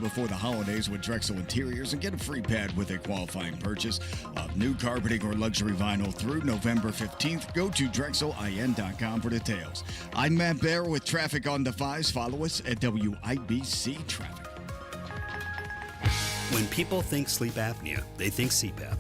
before the holidays with Drexel Interiors and get a free pad with a qualifying purchase of new carpeting or luxury vinyl through November 15th. Go to DrexelIN.com for details. I'm Matt Bear with Traffic on the 5s. Follow us at WIBC Traffic. When people think sleep apnea, they think CPAP.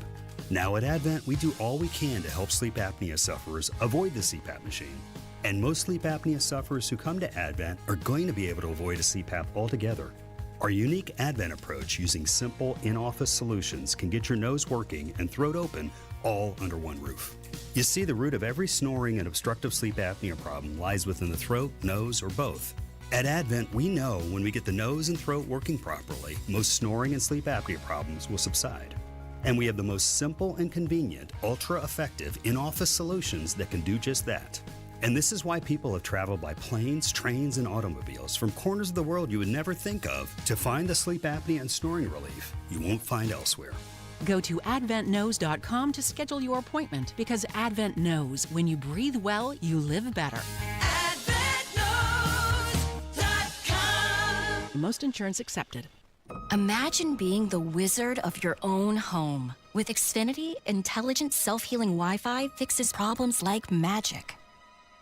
Now at Advent, we do all we can to help sleep apnea sufferers avoid the CPAP machine. And most sleep apnea sufferers who come to Advent are going to be able to avoid a CPAP altogether. Our unique Advent approach using simple in-office solutions can get your nose working and throat open all under one roof. You see, the root of every snoring and obstructive sleep apnea problem lies within the throat, nose, or both. At Advent, we know when we get the nose and throat working properly, most snoring and sleep apnea problems will subside. And we have the most simple and convenient, ultra-effective in-office solutions that can do just that. And this is why people have traveled by planes, trains, and automobiles from corners of the world you would never think of to find the sleep apnea and snoring relief you won't find elsewhere. Go to AdventKnows.com to schedule your appointment because Advent knows when you breathe well, you live better. AdventKnows.com. Most insurance accepted. Imagine being the wizard of your own home. With Xfinity, intelligent self-healing Wi-Fi fixes problems like magic.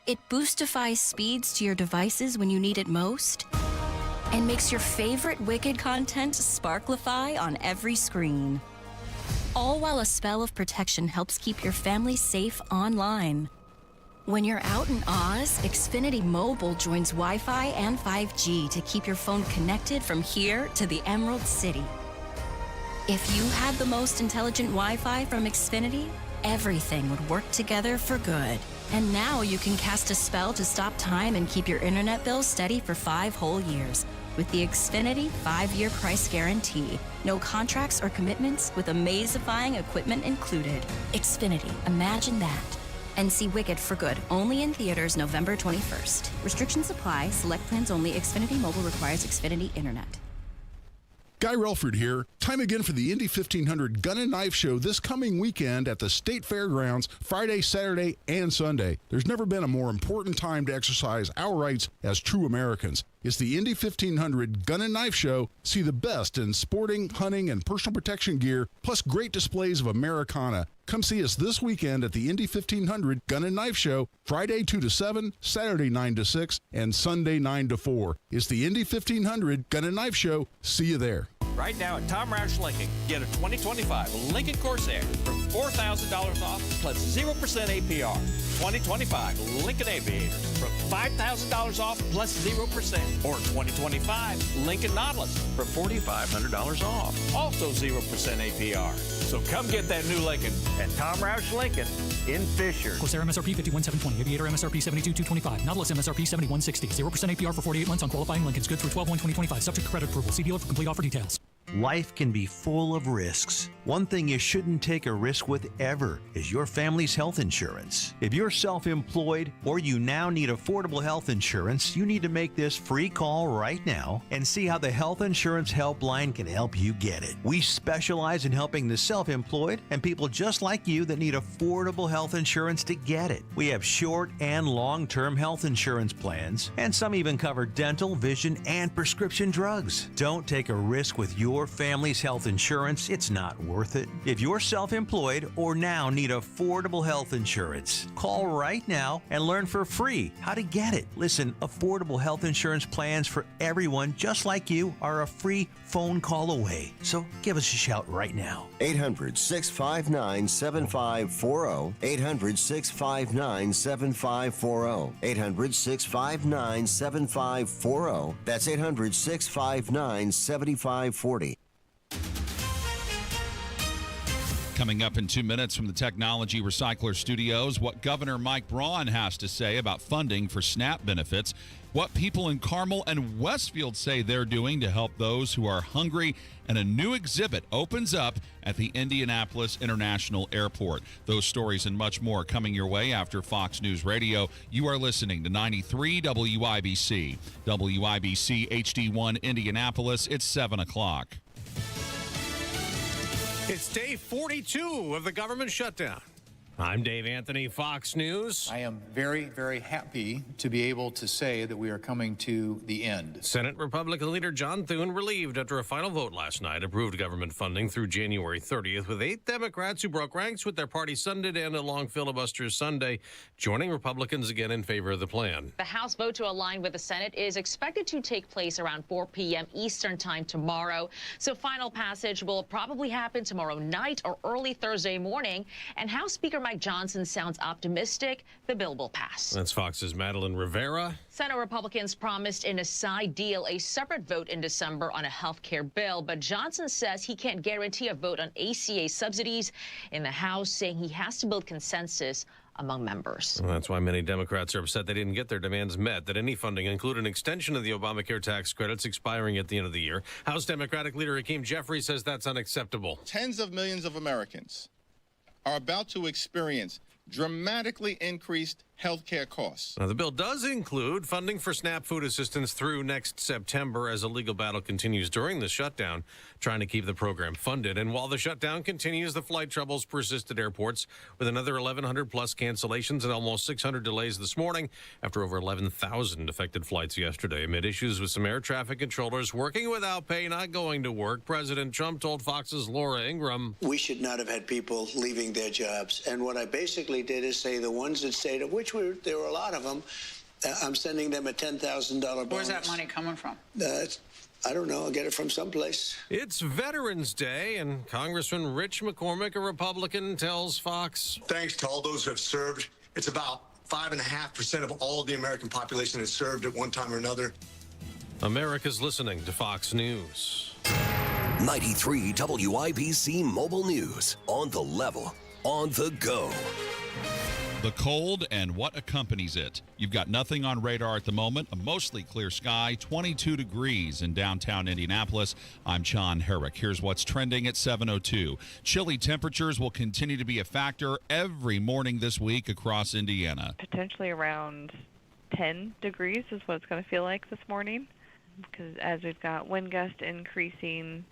It boostifies speeds to your devices when you need it most and makes your favorite Wicked content sparklify on every screen. All while a spell of protection helps keep your family safe online. When you're out in Oz, Xfinity Mobile joins Wi-Fi and 5G to keep your phone connected from here to the Emerald City. If you had the most intelligent Wi-Fi from Xfinity, everything would work together for good. And now you can cast a spell to stop time and keep your internet bill steady for 5 whole years with the Xfinity 5-year price guarantee. No contracts or commitments with amazifying equipment included. Xfinity, imagine that. And see Wicked for good, only in theaters November 21st. Restrictions apply. Select plans only. Xfinity Mobile requires Xfinity Internet. Guy Relford here. Time again for the Indy 1500 Gun and Knife Show this coming weekend at the State Fairgrounds, Friday, Saturday, and Sunday. There's never been a more important time to exercise our rights as true Americans. It's the Indy 1500 Gun and Knife Show. See the best in sporting, hunting, and personal protection gear, plus great displays of Americana. Come see us this weekend at the Indy 1500 Gun and Knife Show, Friday 2 to 7, Saturday 9 to 6, and Sunday 9 to 4. It's the Indy 1500 Gun and Knife Show. See you there. Right now at Tom Roush Lincoln, get a 2025 Lincoln Corsair for $4,000 off plus 0% APR. 2025 Lincoln Aviator from $5,000 off plus 0%. Or 2025 Lincoln Nautilus for $4,500 off. Also 0% APR. So come get that new Lincoln at Tom Roush Lincoln in Fisher. Corsair MSRP $51,720. Aviator MSRP $72,225. Nautilus MSRP $71,660. 0% APR for 48 months on qualifying Lincolns. Good through 12/1/2025. Subject to credit approval. See dealer for complete offer details. Life can be full of risks. One thing you shouldn't take a risk with ever is your family's health insurance. If you're self-employed or you now need affordable health insurance, you need to make this free call right now and see how the Health Insurance Helpline can help you get it. We specialize in helping the self-employed and people just like you that need affordable health insurance to get it. We have short and long-term health insurance plans, and some even cover dental, vision, and prescription drugs. Don't take a risk with your family's health insurance. It's not worth it. If you're self-employed or now need affordable health insurance, call right now and learn for free how to get it. Listen, affordable health insurance plans for everyone just like you are a free phone call away. So give us a shout right now. 800-659-7540. 800-659-7540. 800-659-7540. That's 800-659-7540. Coming up in 2 minutes from the Technology Recycler Studios, what Governor Mike Braun has to say about funding for SNAP benefits, what people in Carmel and Westfield say they're doing to help those who are hungry, and a new exhibit opens up at the Indianapolis International Airport. Those stories and much more coming your way after Fox News Radio. You are listening to 93 WIBC. WIBC HD1 Indianapolis. It's 7 o'clock. It's day 42 of the government shutdown. I'm Dave Anthony, Fox News. I am very, very happy to be able to say that we are coming to the end. Senate Republican leader John Thune relieved after a final vote last night approved government funding through January 30th, with 8 Democrats who broke ranks with their party Sunday to end a long filibuster Sunday, joining Republicans again in favor of the plan. The House vote to align with the Senate is expected to take place around 4 p.m. Eastern time tomorrow. So final passage will probably happen tomorrow night or early Thursday morning. And House Speaker Mike Johnson sounds optimistic the bill will pass. That's Fox's Madeline Rivera. Senate Republicans promised in a side deal a separate vote in December on a health care bill, but Johnson says he can't guarantee a vote on ACA subsidies in the House, saying he has to build consensus among members. Well, that's why many Democrats are upset they didn't get their demands met, that any funding include an extension of the Obamacare tax credits expiring at the end of the year. House Democratic leader Hakeem Jeffries says that's unacceptable. Tens of millions of Americans are about to experience dramatically increased health care costs. Now, the bill does include funding for SNAP food assistance through next September as a legal battle continues during the shutdown, trying to keep the program funded. And while the shutdown continues, the flight troubles persist at airports, with another 1,100 plus cancellations and almost 600 delays this morning after over 11,000 affected flights yesterday. Amid issues with some air traffic controllers working without pay, not going to work, President Trump told Fox's Laura Ingraham, "We should not have had people leaving their jobs. And what I basically did is say the ones that stayed, of which there were a lot of them, I'm sending them a $10,000 bonus. Where's that money coming from? I don't know. I'll get it from someplace." It's Veterans Day, and Congressman Rich McCormick, a Republican, tells Fox, "Thanks to all those who have served. It's about 5.5% of all of the American population has served at one time or another." America's listening to Fox News. 93 WIBC Mobile News. On the level, on the go. The cold and what accompanies it. You've got nothing on radar at the moment. A mostly clear sky, 22 degrees in downtown Indianapolis. I'm John Herrick. Here's what's trending at 7:02. Chilly temperatures will continue to be a factor every morning this week across Indiana. Potentially around 10 degrees is what it's going to feel like this morning, because as we've got wind gust increasing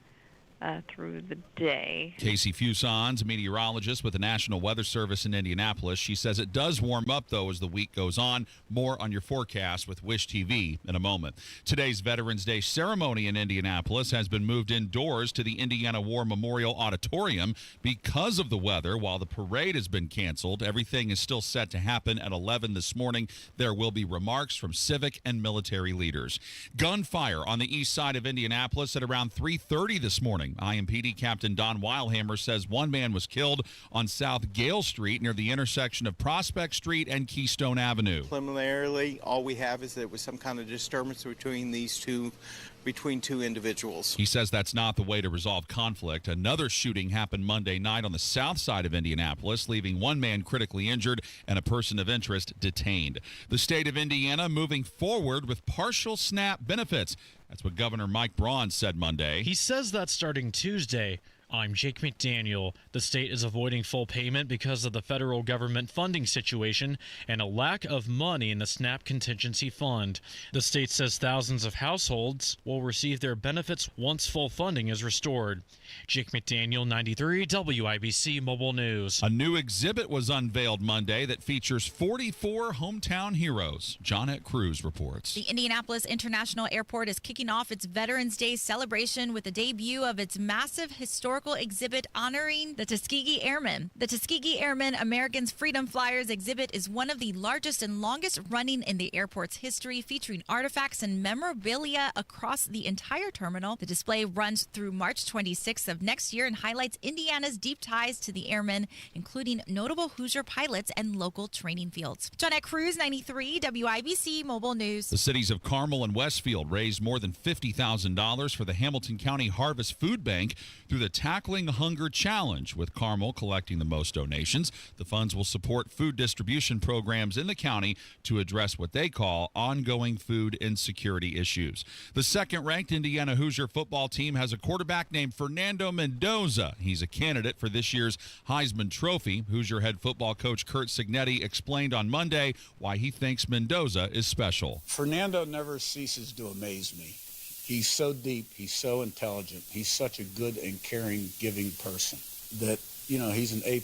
through the day. Casey Fuson's a meteorologist with the National Weather Service in Indianapolis. She says it does warm up, though, as the week goes on. More on your forecast with Wish TV in a moment. Today's Veterans Day ceremony in Indianapolis has been moved indoors to the Indiana War Memorial Auditorium because of the weather. While the parade has been canceled, everything is still set to happen at 11 this morning. There will be remarks from civic and military leaders. Gunfire on the east side of Indianapolis at around 3:30 this morning. IMPD Captain Don Weilhammer says one man was killed on South Gale Street near the intersection of Prospect Street and Keystone Avenue. Preliminarily, all we have is that there was some kind of disturbance between two individuals. He says that's not the way to resolve conflict. Another shooting happened Monday night on the south side of Indianapolis, leaving one man critically injured and a person of interest detained. The state of Indiana moving forward with partial SNAP benefits. That's what Governor Mike Braun said Monday. He says that starting Tuesday. I'm Jake McDaniel. The state is avoiding full payment because of the federal government funding situation and a lack of money in the SNAP contingency fund. The state says thousands of households will receive their benefits once full funding is restored. Jake McDaniel, 93 WIBC Mobile News. A new exhibit was unveiled Monday that features 44 hometown heroes. Johnette Cruz reports. The Indianapolis International Airport is kicking off its Veterans Day celebration with the debut of its massive historical exhibit honoring the Tuskegee Airmen. The Tuskegee Airmen Americans Freedom Flyers exhibit is one of the largest and longest running in the airport's history, featuring artifacts and memorabilia across the entire terminal. The display runs through March 26th of next year and highlights Indiana's deep ties to the airmen, including notable Hoosier pilots and local training fields. Johnette Cruz, 93 WIBC Mobile News. The cities of Carmel and Westfield raised more than $50,000 for the Hamilton County Harvest Food Bank through the Tackling Hunger Challenge, with Carmel collecting the most donations. The funds will support food distribution programs in the county to address what they call ongoing food insecurity issues. The second-ranked Indiana Hoosier football team has a quarterback named Fernando Mendoza. He's a candidate for this year's Heisman Trophy. Hoosier head football coach Kurt Cignetti explained on Monday why he thinks Mendoza is special. Fernando never ceases to amaze me. He's so deep, he's so intelligent, he's such a good and caring, giving person that, he's an A++,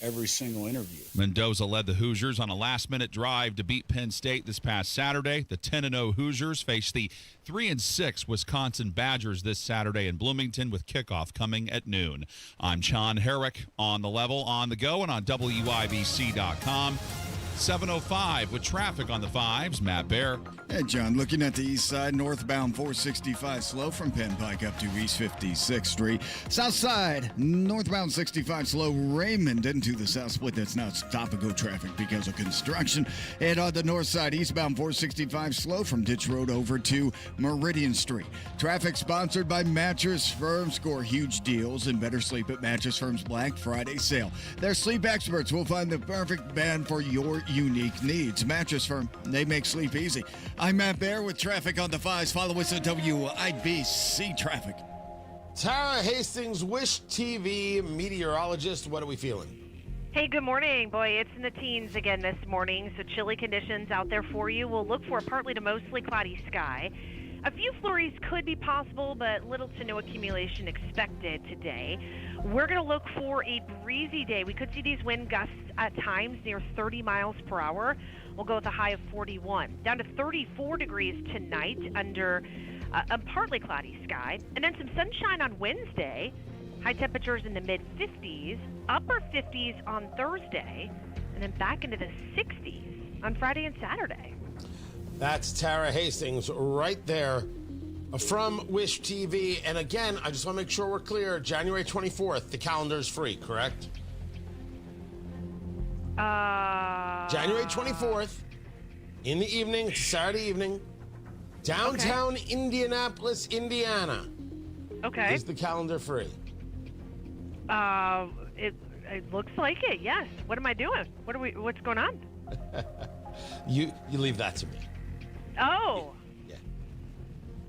every single interview. Mendoza led the Hoosiers on a last-minute drive to beat Penn State this past Saturday. The 10-0 Hoosiers face the 3-6 Wisconsin Badgers this Saturday in Bloomington with kickoff coming at noon. I'm John Herrick on the level, on the go, and on WIBC.com. 7:05 with traffic on the 5s. Matt Bear. Hey, John, looking at the east side, northbound 465 slow from Penn Pike up to East 56th Street. South side, northbound 65 slow Raymond into the south split. That's now stop-and-go traffic because of construction. And on the north side, eastbound 465 slow from Ditch Road over to Meridian Street. Traffic sponsored by Mattress Firm. Score huge deals and better sleep at Mattress Firm's Black Friday sale. Their sleep experts will find the perfect bed for your unique needs. Mattress Firm, they make sleep easy. I'm Matt Bear with traffic on the 5s. Follow us at WIBC Traffic. Tara Hastings, Wish TV meteorologist. What are we feeling? Hey, good morning. Boy, it's in the teens again this morning, so chilly conditions out there for you. We'll look for a partly to mostly cloudy sky. A few flurries could be possible, but little to no accumulation expected today. We're going to look for a breezy day. We could see these wind gusts at times near 30 miles per hour. We'll go with a high of 41. Down to 34 degrees tonight under a partly cloudy sky. And then some sunshine on Wednesday. High temperatures in the mid-50s, upper 50s on Thursday, and then back into the 60s on Friday and Saturday. That's Tara Hastings right there from Wish TV. And again, I just want to make sure we're clear. January 24th, the calendar's free, correct? January 24th, in the evening, it's a Saturday evening, downtown Indianapolis, Indiana. Okay. Is the calendar free? It looks like it, yes. What am I doing? What's going on? You leave that to me. Oh. Yeah.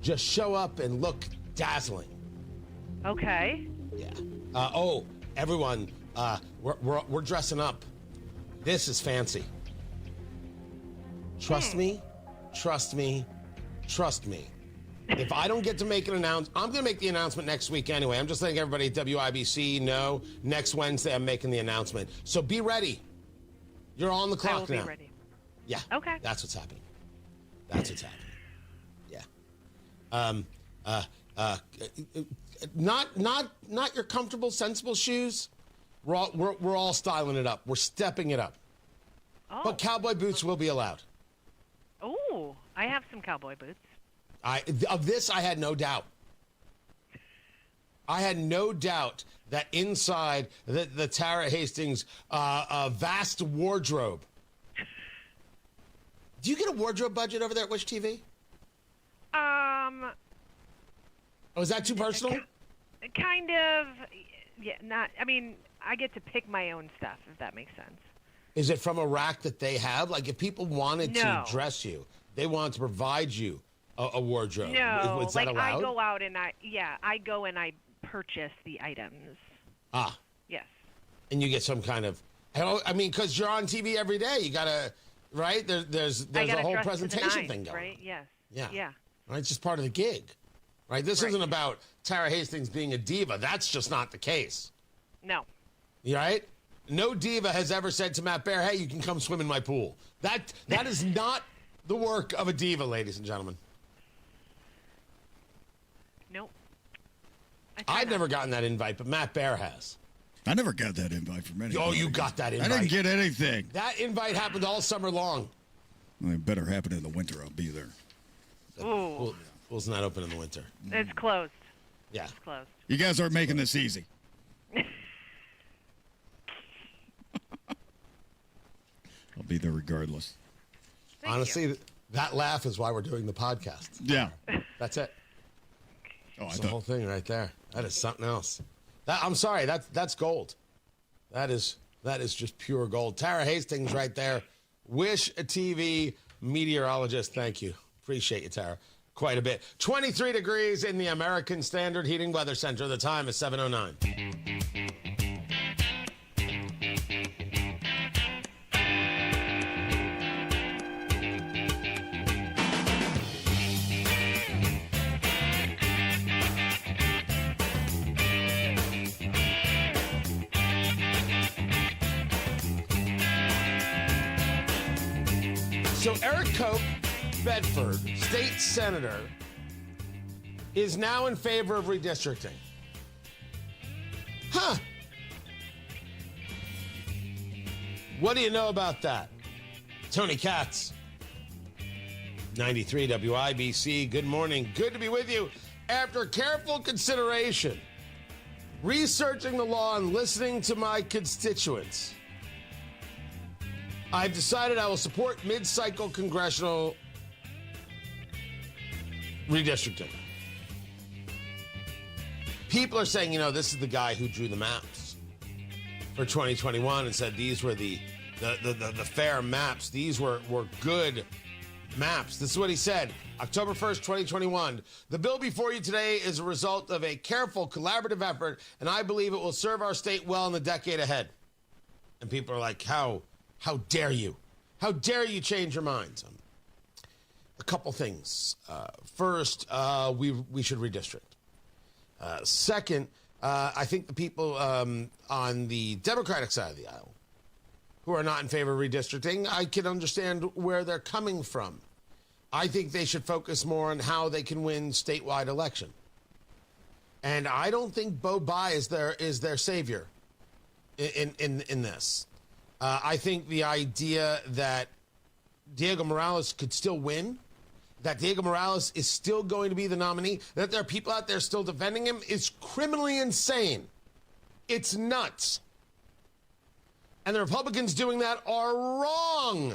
Just show up and look dazzling. Okay. Yeah. Everyone, we're dressing up. This is fancy. Trust me. Trust me. Trust me. If I don't get to make an announcement, I'm going to make the announcement next week anyway. I'm just letting everybody at WIBC know next Wednesday I'm making the announcement. So be ready. You're on the clock now. Be ready. Yeah. Okay. That's what's happening. That's what's happening. Yeah. Not your comfortable, sensible shoes. We're all styling it up. We're stepping it up. Oh. But cowboy boots will be allowed. Oh, I have some cowboy boots. Of this, I had no doubt. I had no doubt that inside the Tara Hastings vast wardrobe. Do you get a wardrobe budget over there at Wish TV? Oh, is that too personal? Kind of. Yeah, not. I mean, I get to pick my own stuff, if that makes sense. Is it from a rack that they have? Like, if people wanted to dress you, they wanted to provide you a wardrobe. No, is that allowed? I go out and I go and I purchase the items. Ah. Yes. And you get some kind of, I mean, because you're on TV every day, you gotta, right? There's a whole presentation thing going. Right? Yes. Yeah. Yeah. Right. It's just part of the gig, right? This isn't about Tara Hastings being a diva. That's just not the case. No. You right? No diva has ever said to Matt Bear, "Hey, you can come swim in my pool." That is not the work of a diva, ladies and gentlemen. Nope. I've never gotten that invite, but Matt Bear has. I never got that invite from anybody. Oh, you got that invite. I didn't get anything. That invite happened all summer long. Well, it better happen in the winter. I'll be there. Ooh. Pool's not open in the winter. It's closed. Yeah. It's closed. You guys aren't making this easy. I'll be there regardless. Honestly, that laugh is why we're doing the podcast. Yeah. That's it. Oh, That's the whole thing right there. That is something else. I'm sorry. That's gold. That is just pure gold. Tara Hastings right there. Wish TV meteorologist. Thank you. Appreciate you, Tara. Quite a bit. 23 degrees in the American Standard Heating Weather Center. The time is 7:09. So Eric Koch, Bedford, state senator, is now in favor of redistricting. Huh. What do you know about that? Tony Katz, 93 WIBC. Good morning. Good to be with you. After careful consideration, researching the law and listening to my constituents, I've decided I will support mid-cycle congressional redistricting. People are saying, this is the guy who drew the maps for 2021 and said these were the fair maps. These were good maps. This is what he said. October 1st, 2021. The bill before you today is a result of a careful, collaborative effort, and I believe it will serve our state well in the decade ahead. And people are like, how dare you? How dare you change your minds? A couple things. First, we should redistrict. Second, I think the people on the Democratic side of the aisle who are not in favor of redistricting, I can understand where they're coming from. I think they should focus more on how they can win statewide election. And I don't think Bo Bai is their savior in this. I think the idea that Diego Morales could still win, that Diego Morales is still going to be the nominee, that there are people out there still defending him is criminally insane. It's nuts. And the Republicans doing that are wrong.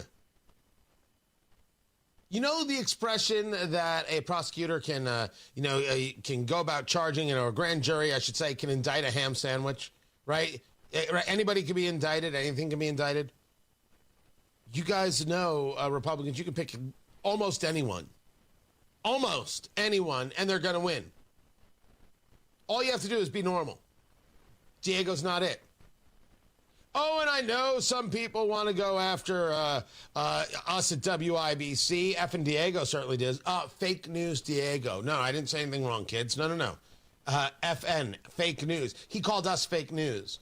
You know the expression that a prosecutor can go about charging, or a grand jury, I should say, can indict a ham sandwich, right? Anybody can be indicted. Anything can be indicted. You guys know, Republicans, you can pick almost anyone, and they're going to win. All you have to do is be normal. Diego's not it. Oh, and I know some people want to go after us at WIBC. Effing Diego certainly does. Fake news Diego. No, I didn't say anything wrong, kids. No. FN, fake news. He called us fake news.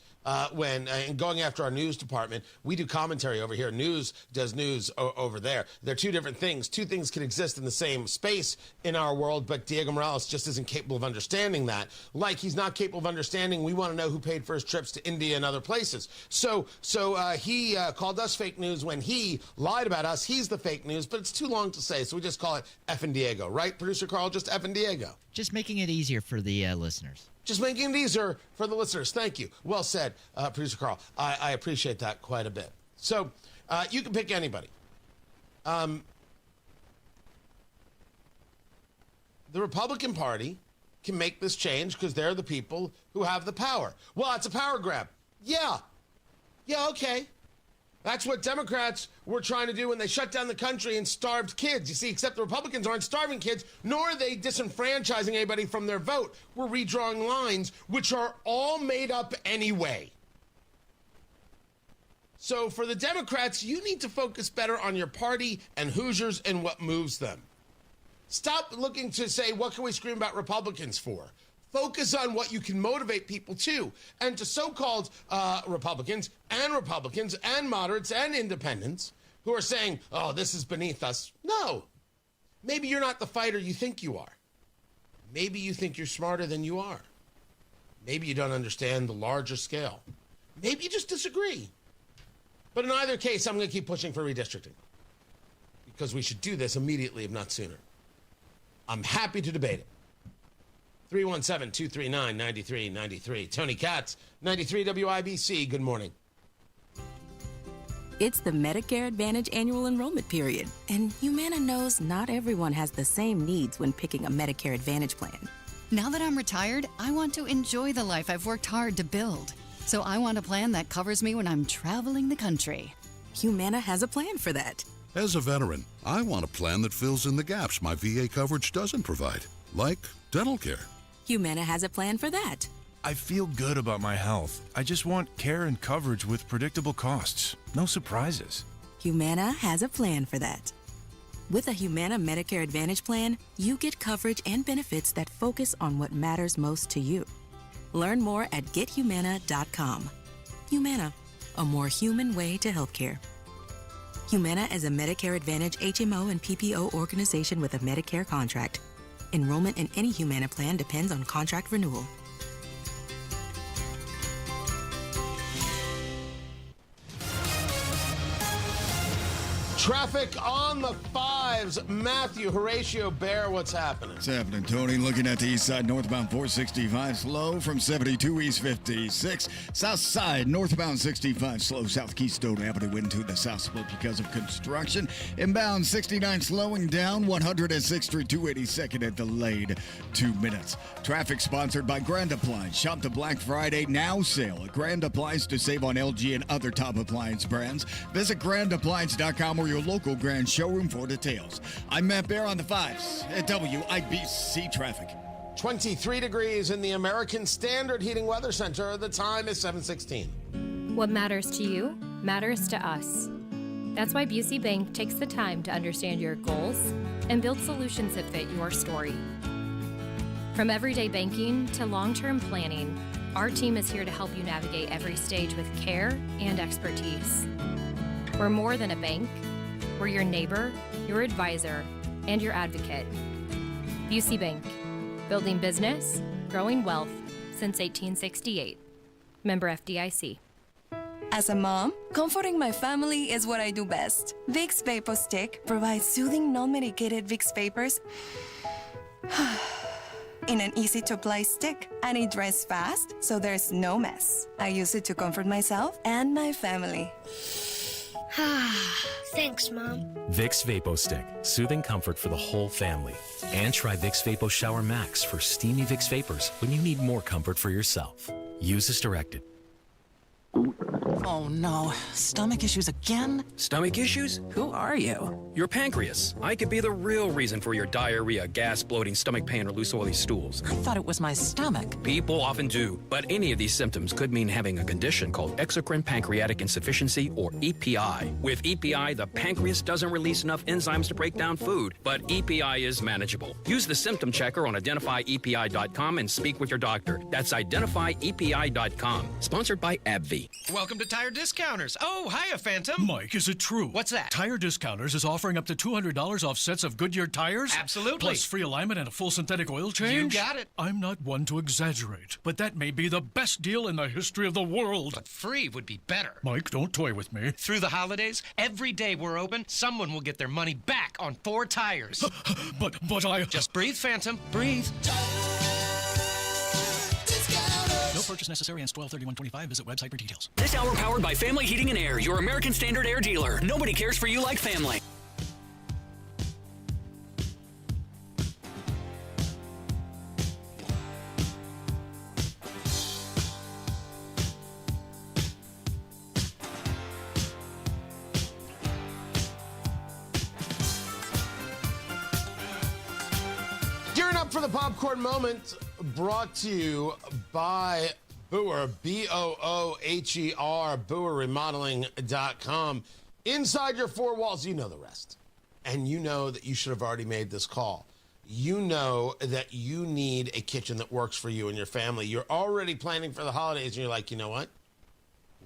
When going after our news department, we do commentary over here. News does news over there. They're two different things. Two things can exist in the same space in our world, but Diego Morales just isn't capable of understanding that. Like he's not capable of understanding, we want to know who paid for his trips to India and other places. So he called us fake news when he lied about us. He's the fake news, but it's too long to say, so we just call it effing Diego. Right, Producer Carl? Just effing Diego. Just making it easier for the listeners. Just making it easier for the listeners. Thank you. Well said, Producer Carl. I appreciate that quite a bit. So you can pick anybody. The Republican Party can make this change because they're the people who have the power. Well, it's a power grab. Yeah, okay. That's what Democrats were trying to do when they shut down the country and starved kids. You see, except the Republicans aren't starving kids, nor are they disenfranchising anybody from their vote. We're redrawing lines, which are all made up anyway. So for the Democrats, you need to focus better on your party and Hoosiers and what moves them. Stop looking to say, what can we scream about Republicans for? Focus on what you can motivate people to. And to so-called Republicans and moderates and independents who are saying, oh, this is beneath us. No. Maybe you're not the fighter you think you are. Maybe you think you're smarter than you are. Maybe you don't understand the larger scale. Maybe you just disagree. But in either case, I'm going to keep pushing for redistricting because we should do this immediately, if not sooner. I'm happy to debate it. 317-239-9393. Tony Katz, 93 WIBC. Good morning. It's the Medicare Advantage annual enrollment period, and Humana knows not everyone has the same needs when picking a Medicare Advantage plan. Now that I'm retired, I want to enjoy the life I've worked hard to build. So I want a plan that covers me when I'm traveling the country. Humana has a plan for that. As a veteran, I want a plan that fills in the gaps my VA coverage doesn't provide, like dental care. Humana has a plan for that. I feel good about my health. I just want care and coverage with predictable costs. No surprises. Humana has a plan for that. With a Humana Medicare Advantage plan, you get coverage and benefits that focus on what matters most to you. Learn more at gethumana.com. Humana, a more human way to healthcare. Humana is a Medicare Advantage HMO and PPO organization with a Medicare contract. Enrollment in any Humana plan depends on contract renewal. Traffic on the fives. Matthew, Horatio, Bear, what's happening? What's happening, Tony? Looking at the east side, northbound 465, slow from 72 east 56. South side, northbound 65, slow South Keystone Avenue into the south split because of construction. Inbound 69, slowing down 106th Street, 282nd at delayed 2 minutes. Traffic sponsored by Grand Appliance. Shop the Black Friday Now sale at Grand Appliance to save on LG and other top appliance brands. Visit grandappliance.com or your local Grand showroom for details. I'm Matt Bear on the fives at WIBC Traffic. 23 degrees in the American Standard Heating Weather Center. The time is 7:16. What matters to you matters to us. That's why WIBC Bank takes the time to understand your goals and build solutions that fit your story. From everyday banking to long-term planning, our team is here to help you navigate every stage with care and expertise. We're more than a bank. We're your neighbor, your advisor, and your advocate. WIBC Bank, building business, growing wealth since 1868. Member FDIC. As a mom, comforting my family is what I do best. Vicks Vapor Stick provides soothing, non-medicated Vicks vapors in an easy-to-apply stick, and it dries fast, so there's no mess. I use it to comfort myself and my family. Thanks, Mom. Vicks Vapo Stick, soothing comfort for the whole family. And try Vicks Vapo Shower Max for steamy Vicks vapors when you need more comfort for yourself. Use as directed. Oh no, stomach issues again? Stomach issues? Who are you? Your pancreas. I could be the real reason for your diarrhea, gas, bloating, stomach pain, or loose oily stools. I thought it was my stomach. People often do, but any of these symptoms could mean having a condition called exocrine pancreatic insufficiency, or EPI. With EPI, the pancreas doesn't release enough enzymes to break down food, but EPI is manageable. Use the symptom checker on identifyepi.com and speak with your doctor. That's identifyepi.com. Sponsored by AbbVie. Welcome to Tire Discounters. Oh, hiya, Phantom. Mike, is it true? What's that? Tire Discounters is offering up to $200 off sets of Goodyear tires? Absolutely. Plus free alignment and a full synthetic oil change? You got it. I'm not one to exaggerate, but that may be the best deal in the history of the world. But free would be better. Mike, don't toy with me. Through the holidays, every day we're open, someone will get their money back on 4 tires. But I... Just breathe, Phantom. Breathe. No purchase necessary and 12/31/25. Visit website for details. This hour powered by Family Heating and Air, your American Standard Air dealer. Nobody cares for you like family. Gearing up for the popcorn moment, brought to you by Booher, B-O-O-H-E-R, BooherRemodeling.com. Inside your 4 walls, you know the rest. And you know that you should have already made this call. You know that you need a kitchen that works for you and your family. You're already planning for the holidays, and you're like, you know what?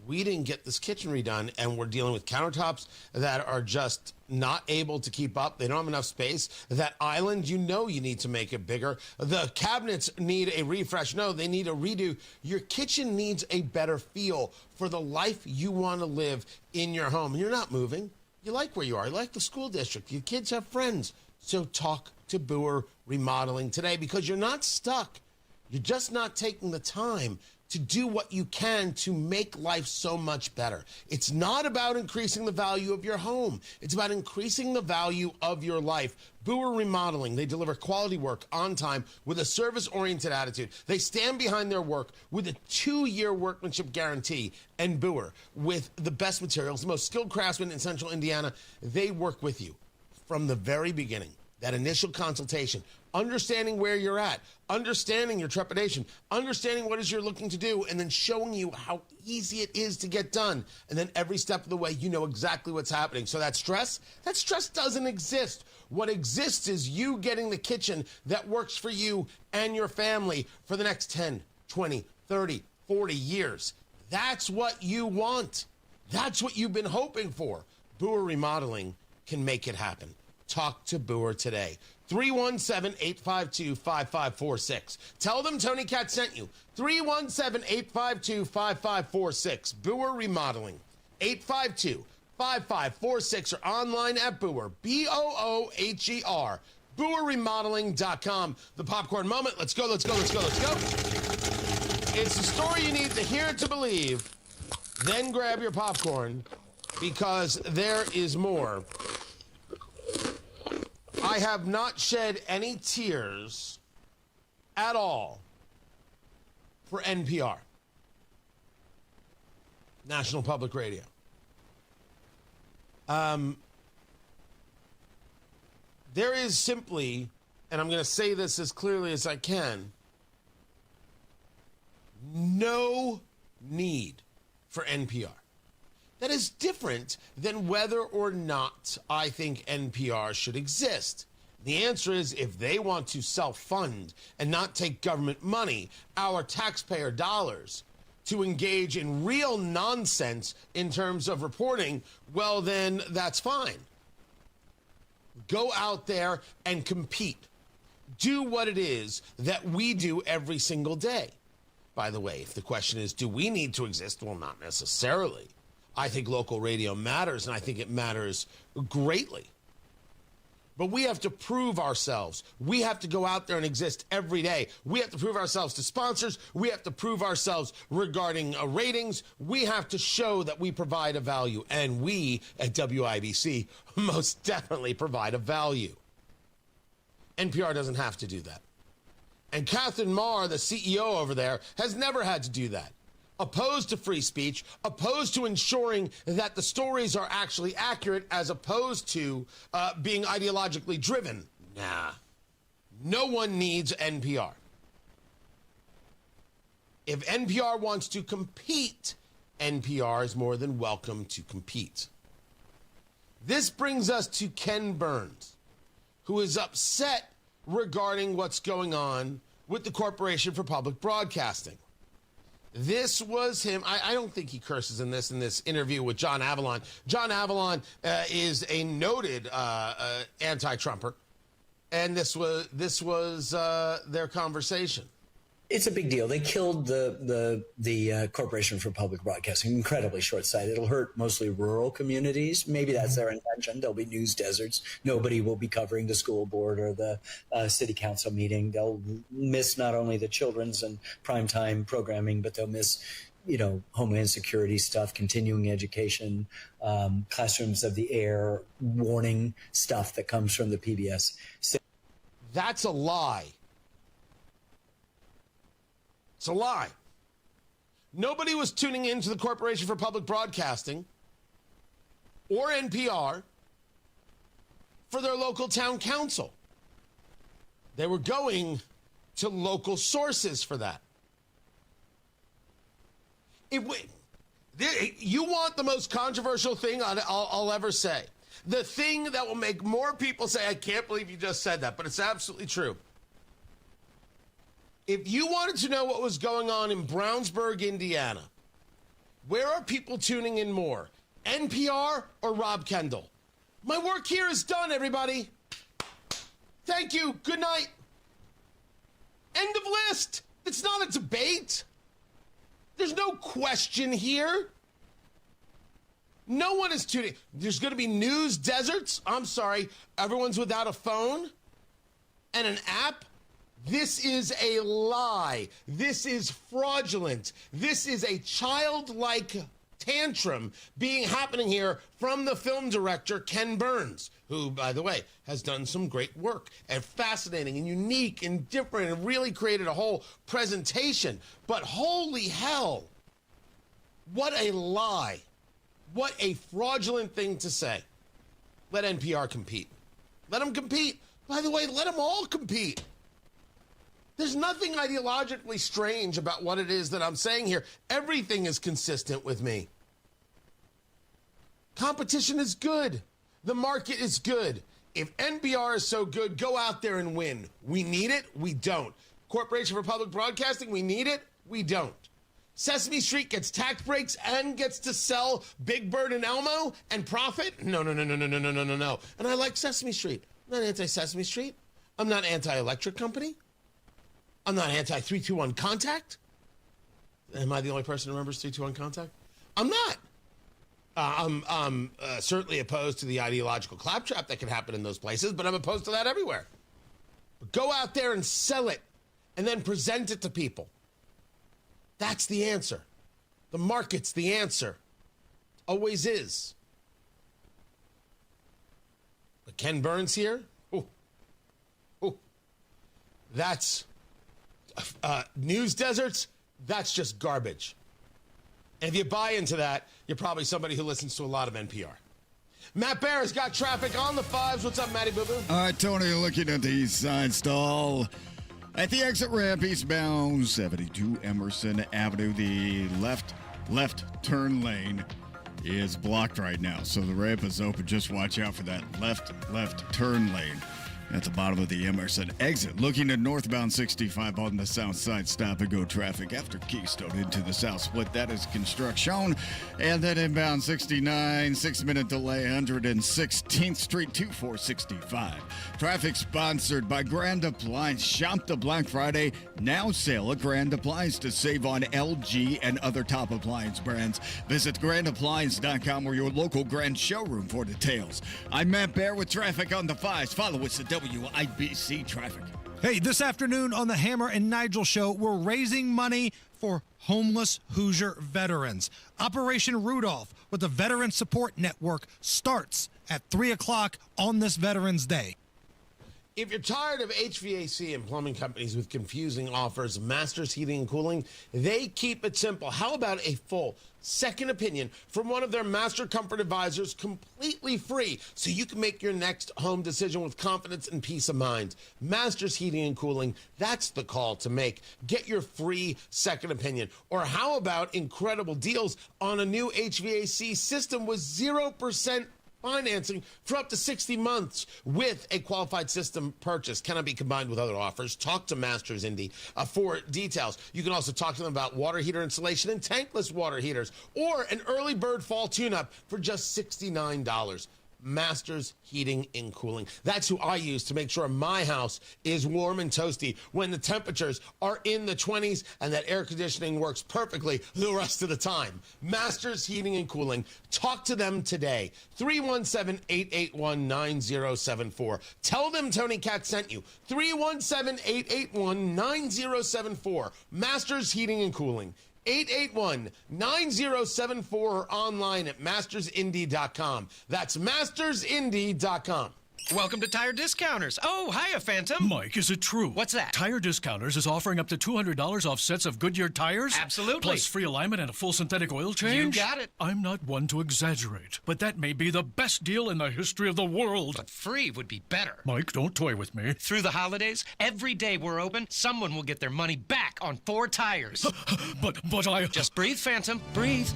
We didn't get this kitchen redone, and we're dealing with countertops that are just not able to keep up. They don't have enough space. That island, you know you need to make it bigger. The cabinets need a refresh. No, they need a redo. Your kitchen needs a better feel for the life you want to live in your home. And you're not moving. You like where you are. You like the school district. Your kids have friends. So talk to Booher Remodeling today, because you're not stuck. You're just not taking the time to do what you can to make life so much better. It's not about increasing the value of your home. It's about increasing the value of your life. Booher Remodeling, they deliver quality work on time with a service-oriented attitude. They stand behind their work with a 2-year workmanship guarantee. And Booher, with the best materials, the most skilled craftsmen in Central Indiana, they work with you from the very beginning. That initial consultation, understanding where you're at, understanding your trepidation, understanding what it is you're looking to do, and then showing you how easy it is to get done. And then every step of the way, you know exactly what's happening. So that stress doesn't exist. What exists is you getting the kitchen that works for you and your family for the next 10, 20, 30, 40 years. That's what you want. That's what you've been hoping for. Boer Remodeling can make it happen. Talk to Boer today. 317-852-5546. Tell them Tony Katz sent you. 317-852-5546. Boer Remodeling. 852-5546 or online at Boer. Booher. BoerRemodeling.com. The popcorn moment. Let's go. It's the story you need to hear to believe. Then grab your popcorn because there is more. I have not shed any tears at all for NPR, National Public Radio. There is simply, and I'm going to say this as clearly as I can, no need for NPR. That is different than whether or not I think NPR should exist. The answer is if they want to self-fund and not take government money, our taxpayer dollars, to engage in real nonsense in terms of reporting, well, then that's fine. Go out there and compete. Do what it is that we do every single day. By the way, if the question is, do we need to exist? Well, not necessarily. I think local radio matters, and I think it matters greatly. But we have to prove ourselves. We have to go out there and exist every day. We have to prove ourselves to sponsors. We have to prove ourselves regarding ratings. We have to show that we provide a value. And we at WIBC most definitely provide a value. NPR doesn't have to do that. And Catherine Marr, the CEO over there, has never had to do that. Opposed to free speech, opposed to ensuring that the stories are actually accurate as opposed to being ideologically driven. Nah. No one needs NPR. If NPR wants to compete, NPR is more than welcome to compete. This brings us to Ken Burns, who is upset regarding what's going on with the Corporation for Public Broadcasting. This was him. I don't think he curses in this interview with John Avalon. John Avalon is a noted anti-Trumper, and this was their conversation. It's a big deal. They killed the Corporation for Public Broadcasting. Incredibly short-sighted. It'll hurt mostly rural communities. Maybe that's their intention. There'll be news deserts. Nobody will be covering the school board or the city council meeting. They'll miss not only the children's and primetime programming, but they'll miss, Homeland Security stuff, continuing education, classrooms of the air, warning stuff that comes from the PBS. That's a lie. It's a lie. Nobody was tuning into the Corporation for Public Broadcasting or NPR for their local town council. They were going to local sources for that. You want the most controversial thing I'll ever say. The thing that will make more people say, I can't believe you just said that, but it's absolutely true. If you wanted to know what was going on in Brownsburg, Indiana, where are people tuning in more, NPR or Rob Kendall? My work here is done, everybody. Thank you. Good night. End of list. It's not a debate. There's no question here. No one is tuning. There's going to be news deserts. I'm sorry. Everyone's without a phone and an app. This is a lie. This is fraudulent. This is a childlike tantrum happening here from the film director, Ken Burns, who, by the way, has done some great work and fascinating and unique and different and really created a whole presentation. But holy hell, what a lie. What a fraudulent thing to say. Let NPR compete. Let them compete. By the way, let them all compete. There's nothing ideologically strange about what it is that I'm saying here. Everything is consistent with me. Competition is good. The market is good. If NPR is so good, go out there and win. We need it. We don't. Corporation for Public Broadcasting, we need it. We don't. Sesame Street gets tax breaks and gets to sell Big Bird and Elmo and profit? No. And I like Sesame Street. I'm not anti-Sesame Street. I'm not anti-electric company. I'm not anti-321 Contact. Am I the only person who remembers 321 Contact? I'm not. I'm certainly opposed to the ideological claptrap that can happen in those places, but I'm opposed to that everywhere. But go out there and sell it and then present it to people. That's the answer. The market's the answer. Always is. But Ken Burns here? Ooh. That's news deserts. That's just garbage. And if you buy into that, you're probably somebody who listens to a lot of NPR. Matt Bear has got traffic on the 5s. What's up, Matty Boo Boo? All right, Tony, looking at the east side stall. At the exit ramp, eastbound 72 Emerson Avenue, the left turn lane is blocked right now. So the ramp is open. Just watch out for that left turn lane at the bottom of the Emerson exit. Looking at northbound 65 on the south side, stop and go traffic after Keystone into the south split. That is construction. And then inbound 69, 6-minute delay, 116th Street to 465. Traffic sponsored by Grand Appliance. Shop the Black Friday now sale at Grand Appliance to save on LG and other top appliance brands. Visit grandappliance.com or your local Grand showroom for details. I'm Matt Bear with traffic on the 5s. Follow us at WIBC Traffic. Hey, this afternoon on the Hammer and Nigel Show, we're raising money for homeless Hoosier veterans. Operation Rudolph with the Veteran Support Network starts at 3 o'clock on this Veterans Day. If you're tired of HVAC and plumbing companies with confusing offers, Masters Heating and Cooling, they keep it simple. How about a full second opinion from one of their Master Comfort advisors completely free so you can make your next home decision with confidence and peace of mind? Masters Heating and Cooling, that's the call to make. Get your free second opinion. Or how about incredible deals on a new HVAC system with 0% financing for up to 60 months with a qualified system purchase. Cannot be combined with other offers. Talk to Masters Indy for details. You can also talk to them about water heater installation and tankless water heaters or an early bird fall tune-up for just $69. Masters Heating and Cooling. That's who I use to make sure my house is warm and toasty when the temperatures are in the 20s and that air conditioning works perfectly the rest of the time. Masters Heating and Cooling. Talk to them today. 317-881-9074. Tell them Tony Katz sent you. 317-881-9074. Masters Heating and Cooling. 881-9074 or online at mastersindy.com. That's mastersindy.com. Welcome to Tire Discounters. Oh, hiya, Phantom. Mike, is it true? What's that? Tire Discounters is offering up to $200 off sets of Goodyear tires? Absolutely. Plus free alignment and a full synthetic oil change? You got it. I'm not one to exaggerate, but that may be the best deal in the history of the world. But free would be better. Mike, don't toy with me. Through the holidays, every day we're open, someone will get their money back on 4 tires. But I... Just breathe, Phantom. Breathe.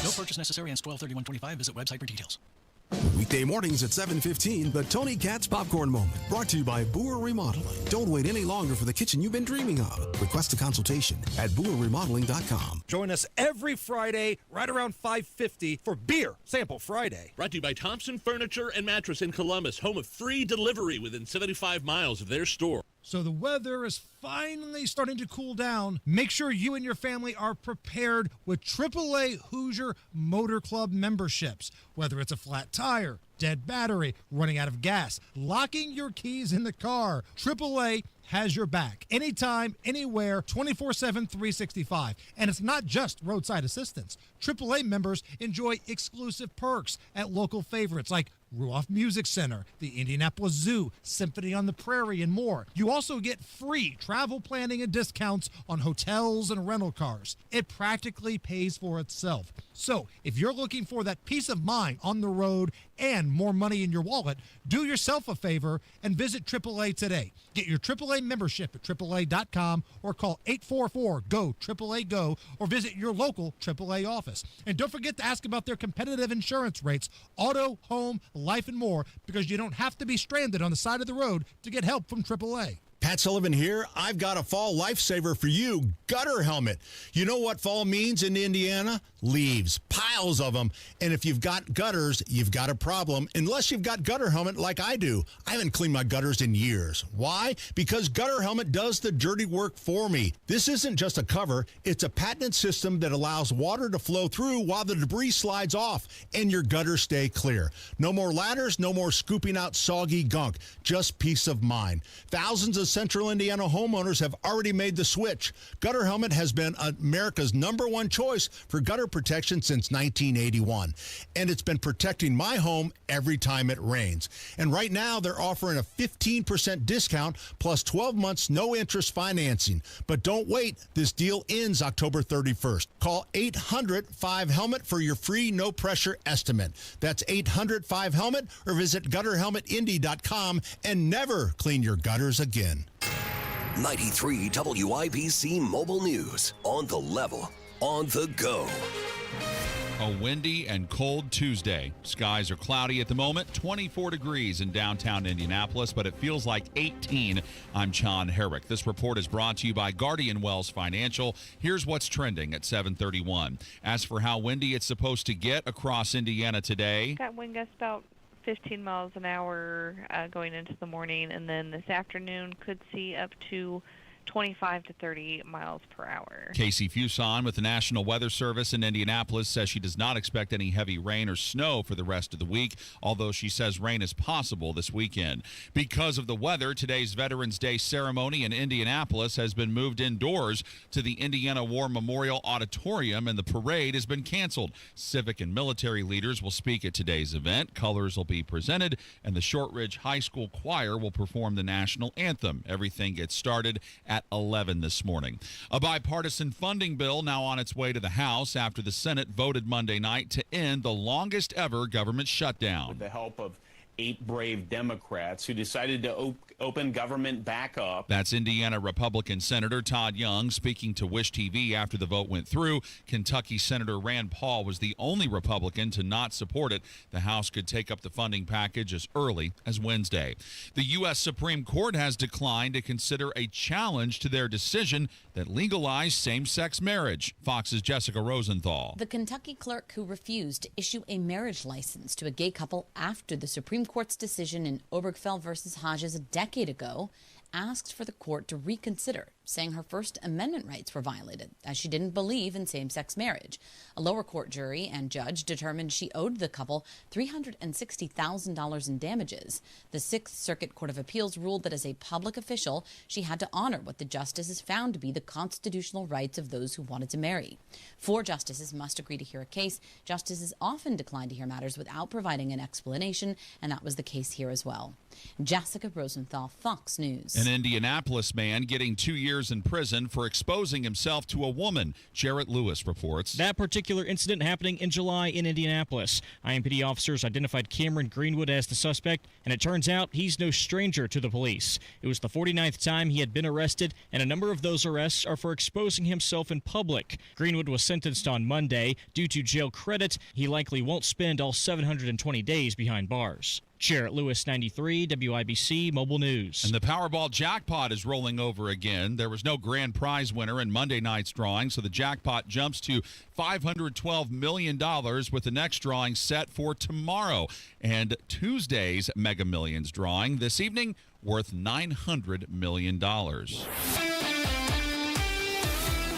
No purchase necessary. Ends 12/31/25. Visit website for details. Weekday mornings at 7:15, the Tony Katz Popcorn Moment, brought to you by Boer Remodeling. Don't wait any longer for the kitchen you've been dreaming of. Request a consultation at BoerRemodeling.com. Join us every Friday right around 5:50 for Beer Sample Friday. Brought to you by Thompson Furniture and Mattress in Columbus, home of free delivery within 75 miles of their store. So the weather is finally starting to cool down. Make sure you and your family are prepared with AAA Hoosier Motor Club memberships. Whether it's a flat tire, dead battery, running out of gas, locking your keys in the car, AAA has your back. Anytime, anywhere, 24/7, 365. And it's not just roadside assistance. AAA members enjoy exclusive perks at local favorites like Ruoff Music Center, the Indianapolis Zoo, Symphony on the Prairie, and more. You also get free travel planning and discounts on hotels and rental cars. It practically pays for itself. So if you're looking for that peace of mind on the road and more money in your wallet, do yourself a favor and visit AAA today. Get your AAA membership at AAA.com or call 844-GO-AAA-GO or visit your local AAA office. And don't forget to ask about their competitive insurance rates, auto, home, life, and more, because you don't have to be stranded on the side of the road to get help from AAA. Pat Sullivan here. I've got a fall lifesaver for you, gutter helmet. You know what fall means in Indiana? Leaves, piles of them. And if you've got gutters, you've got a problem, unless you've got gutter helmet like I do. I haven't cleaned my gutters in years. Why? Because gutter helmet does the dirty work for me. This isn't just a cover. It's a patented system that allows water to flow through while the debris slides off and your gutters stay clear. No more ladders, no more scooping out soggy gunk. Just peace of mind. Thousands of Central Indiana homeowners have already made the switch. Gutter helmet has been America's #1 choice for gutter protection since 1981. And it's been protecting my home every time it rains. And right now they're offering a 15% discount plus 12 months no interest financing. But don't wait. This deal ends October 31st. Call 800-5HELMET for your free no pressure estimate. That's 800-5HELMET or visit gutterhelmetindy.com and never clean your gutters again. 93 WIBC Mobile News. On the level, on the go. A windy and cold Tuesday. Skies are cloudy at the moment, 24 degrees in downtown Indianapolis, but it feels like 18. I'm John Herrick. This report is brought to you by Guardian Wells Financial. Here's what's trending at 7:31. As for how windy it's supposed to get across Indiana today. Got wind gusts about 15 miles an hour going into the morning, and then this afternoon could see up to 25 to 30 miles per hour. Casey Fuson with the National Weather Service in Indianapolis says she does not expect any heavy rain or snow for the rest of the week, although she says rain is possible this weekend. Because of the weather, today's Veterans Day ceremony in Indianapolis has been moved indoors to the Indiana War Memorial Auditorium, and the parade has been canceled. Civic and military leaders will speak at today's event. Colors will be presented, and the Shortridge High School Choir will perform the national anthem. Everything gets started at 11 this morning. A bipartisan funding bill now on its way to the House after the Senate voted Monday night to end the longest ever government shutdown. With the help of 8 brave Democrats who decided to open government back up. That's Indiana Republican Senator Todd Young speaking to Wish TV after the vote went through. Kentucky Senator Rand Paul was the only Republican to not support it. The House could take up the funding package as early as Wednesday. The U.S. Supreme Court has declined to consider a challenge to their decision that legalized same-sex marriage. Fox's Jessica Rosenthal. The Kentucky clerk who refused to issue a marriage license to a gay couple after the Supreme Court's decision in Obergefell versus Hodges a decade ago asked for the court to reconsider, saying her First Amendment rights were violated, as she didn't believe in same-sex marriage. A lower court jury and judge determined she owed the couple $360,000 in damages. The Sixth Circuit Court of Appeals ruled that as a public official, she had to honor what the justices found to be the constitutional rights of those who wanted to marry. 4 justices must agree to hear a case. Justices often decline to hear matters without providing an explanation, and that was the case here as well. Jessica Rosenthal, Fox News. An Indianapolis man getting 2 years in prison for exposing himself to a woman. Jarrett Lewis reports. That particular incident happening in July in Indianapolis. IMPD officers identified Cameron Greenwood as the suspect, and it turns out he's no stranger to the police. It was the 49th time he had been arrested, and a number of those arrests are for exposing himself in public. Greenwood was sentenced on Monday. Due to jail credit, he likely won't spend all 720 days behind bars. Jarrett Lewis, 93, WIBC Mobile News. And the Powerball jackpot is rolling over again. There was no grand prize winner in Monday night's drawing, so the jackpot jumps to $512 million with the next drawing set for tomorrow. And Tuesday's Mega Millions drawing this evening worth $900 million.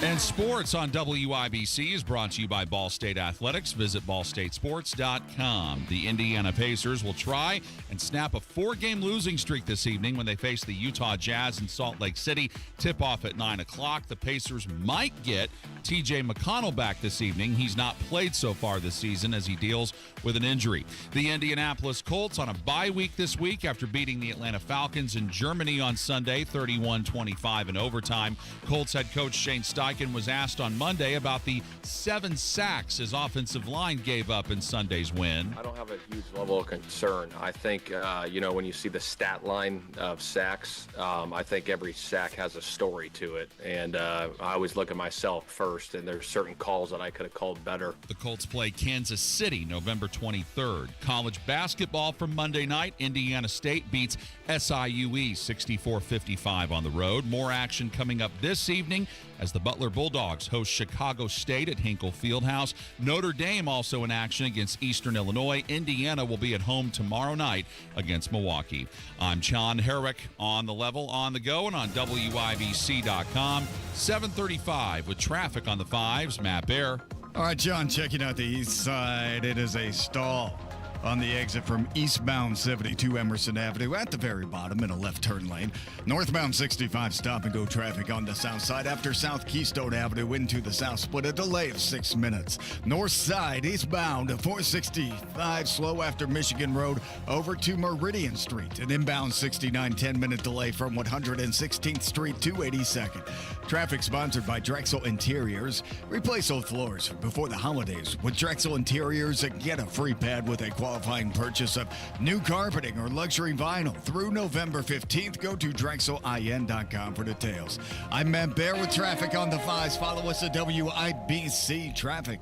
And sports on WIBC is brought to you by Ball State Athletics. Visit ballstatesports.com. The Indiana Pacers will try and snap a 4-game losing streak this evening when they face the Utah Jazz in Salt Lake City. Tip-off at 9 o'clock. The Pacers might get T.J. McConnell back this evening. He's not played so far this season as he deals with an injury. The Indianapolis Colts on a bye week this week after beating the Atlanta Falcons in Germany on Sunday, 31-25 in overtime. Colts head coach Shane Steichen Steichen was asked on Monday about the 7 sacks his offensive line gave up in Sunday's win. I don't have a huge level of concern. I think, when you see the stat line of sacks, I think every sack has a story to it. And I always look at myself first, and there's certain calls that I could have called better. The Colts play Kansas City November 23rd. College basketball from Monday night. Indiana State beats SIUE 64-55 on the road. More action coming up this evening as the Butler Bulldogs host Chicago State at Hinkle Fieldhouse. Notre Dame also in action against Eastern Illinois. Indiana will be at home tomorrow night against Milwaukee. I'm John Herrick on the level, on the go, and on WIBC.com. 7:35 with traffic on the 5s. Matt Bear. All right, John, checking out the east side. It is a stall on the exit from eastbound 72 Emerson Avenue at the very bottom in a left turn lane. Northbound 65 stop and go traffic on the south side after South Keystone Avenue into the south split, a delay of 6 minutes. North side eastbound 465 slow after Michigan Road over to Meridian Street. An inbound 69 10-minute delay from 116th Street to 82nd. Traffic sponsored by Drexel Interiors. Replace old floors before the holidays with Drexel Interiors and get a free pad with a qualifying purchase of new carpeting or luxury vinyl through November 15th. Go to DrexelIN.com for details. I'm Matt Bear with traffic on the 5s. Follow us at WIBC Traffic.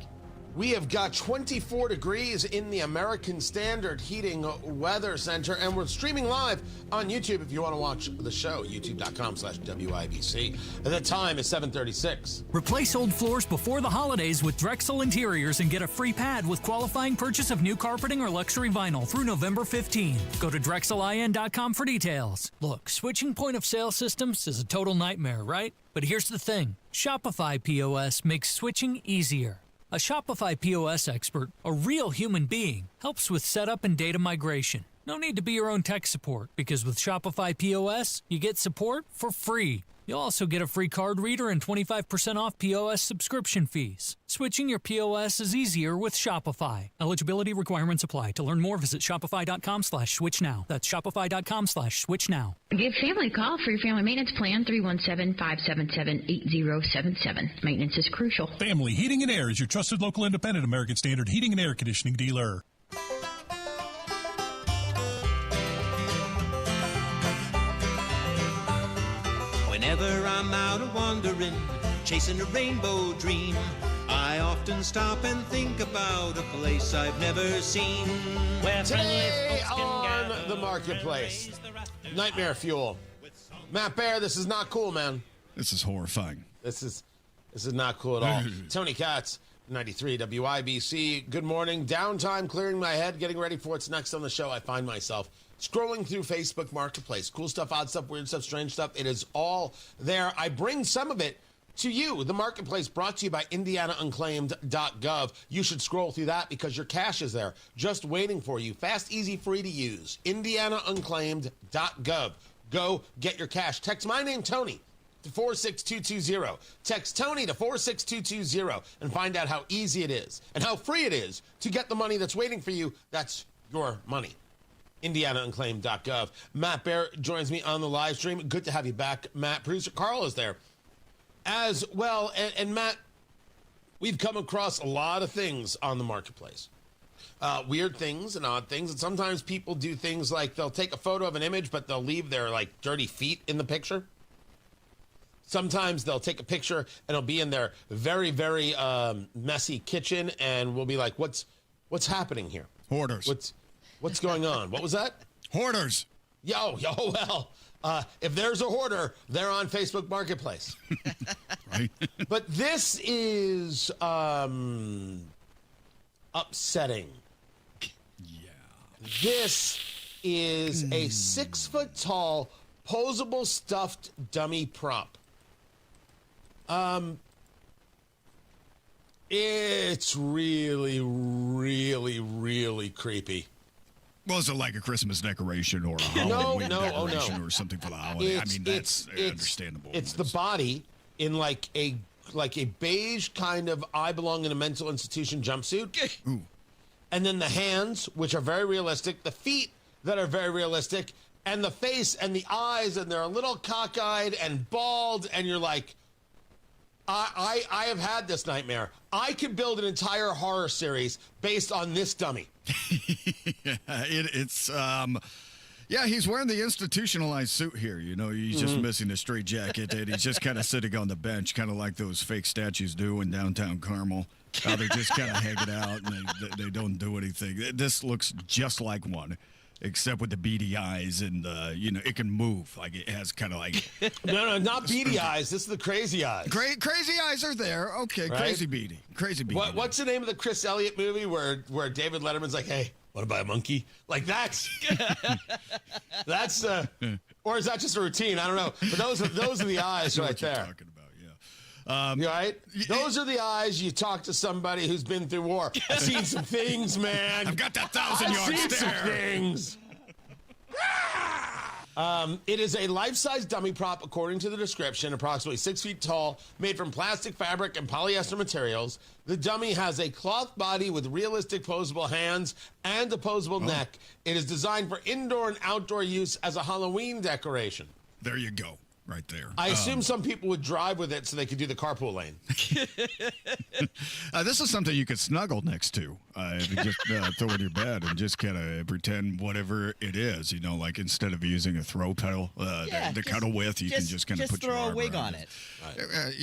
We have got 24 degrees in the American Standard Heating Weather Center, and we're streaming live on YouTube if you want to watch the show, youtube.com/WIBC. The time is 7:36. Replace old floors before the holidays with Drexel Interiors and get a free pad with qualifying purchase of new carpeting or luxury vinyl through November 15. Go to DrexelIN.com for details. Look, switching point of sale systems is a total nightmare, right? But here's the thing. Shopify POS makes switching easier. A Shopify POS expert, a real human being, helps with setup and data migration. No need to be your own tech support, because with Shopify POS, you get support for free. You'll also get a free card reader and 25% off POS subscription fees. Switching your POS is easier with Shopify. Eligibility requirements apply. To learn more, visit shopify.com/switchnow. That's shopify.com/switchnow. Give family a call for your family maintenance plan, 317-577-8077. Maintenance is crucial. Family Heating and Air is your trusted local independent American Standard heating and air conditioning dealer. Whenever I'm out a-wandering, chasing a rainbow dream, I often stop and think about a place I've never seen. Today on the Marketplace, Nightmare Fuel. Matt Bear, this is not cool, man. This is horrifying. This is not cool at all. Tony Katz, 93 WIBC. Good morning. Downtime, clearing my head, getting ready for what's next on the show. I find myself scrolling through Facebook Marketplace. Cool stuff, odd stuff, weird stuff, strange stuff. It is all there. I bring some of it to you. The Marketplace brought to you by IndianaUnclaimed.gov. You should scroll through that because your cash is there just waiting for you. Fast, easy, free to use. IndianaUnclaimed.gov. Go get your cash. Text my name, Tony, to 46220. Text Tony to 46220 and find out how easy it is and how free it is to get the money that's waiting for you. That's your money. IndianaUnclaimed.gov. Matt Bear joins me on the live stream. Good to have you back, Matt. Producer Carl is there as well. And Matt, we've come across a lot of things on the Marketplace. Weird things and odd things. And sometimes people do things like they'll take a photo of an image, but they'll leave their dirty feet in the picture. Sometimes they'll take a picture and it'll be in their very, very messy kitchen, and we'll be like, what's happening here? Hoarders. What's going on? What was that? Hoarders. Well, if there's a hoarder, they're on Facebook Marketplace. Right. But this is upsetting. Yeah. This is a 6-foot-tall, posable, stuffed dummy prop. It's really, really, really creepy. Well, is it like a Christmas decoration or a Halloween decoration or something for the holiday? That's understandable. It's the body in like a beige kind of I belong in a mental institution jumpsuit. Ooh. And then the hands, which are very realistic, the feet that are very realistic, and the face and the eyes, and they're a little cockeyed and bald, and you're like, I have had this nightmare. I could build an entire horror series based on this dummy. Yeah, he's wearing the institutionalized suit here. You know, he's just missing the straight jacket, and he's just kind of sitting on the bench, kind of like those fake statues do in downtown Carmel. How they're just kind of hanging out, and they don't do anything. This looks just like one, except with the beady eyes, and, it can move. Like, it has kind of like... No, not beady eyes. This is the crazy eyes. Crazy eyes are there. Okay, right? Crazy beady. What's the name of the Chris Elliott movie where David Letterman's like, hey... Want to buy a monkey? Like that's or is that just a routine? I don't know. But those are the eyes right there. Talking about, yeah. Right? Those are the eyes you talk to somebody who's been through war. I've seen some things, man. I've got that 1,000-yard stare. Some things. It is a life-size dummy prop, according to the description, approximately 6 feet tall, made from plastic fabric and polyester materials. The dummy has a cloth body with realistic posable hands and a posable neck. It is designed for indoor and outdoor use as a Halloween decoration. There you go. Right there. I assume some people would drive with it so they could do the carpool lane. This is something you could snuggle next to. If you just throw it in your bed and just kind of pretend whatever it is. You know, like instead of using a throw pedal to cuddle with, you can just kind of put your arm throw a wig around on it.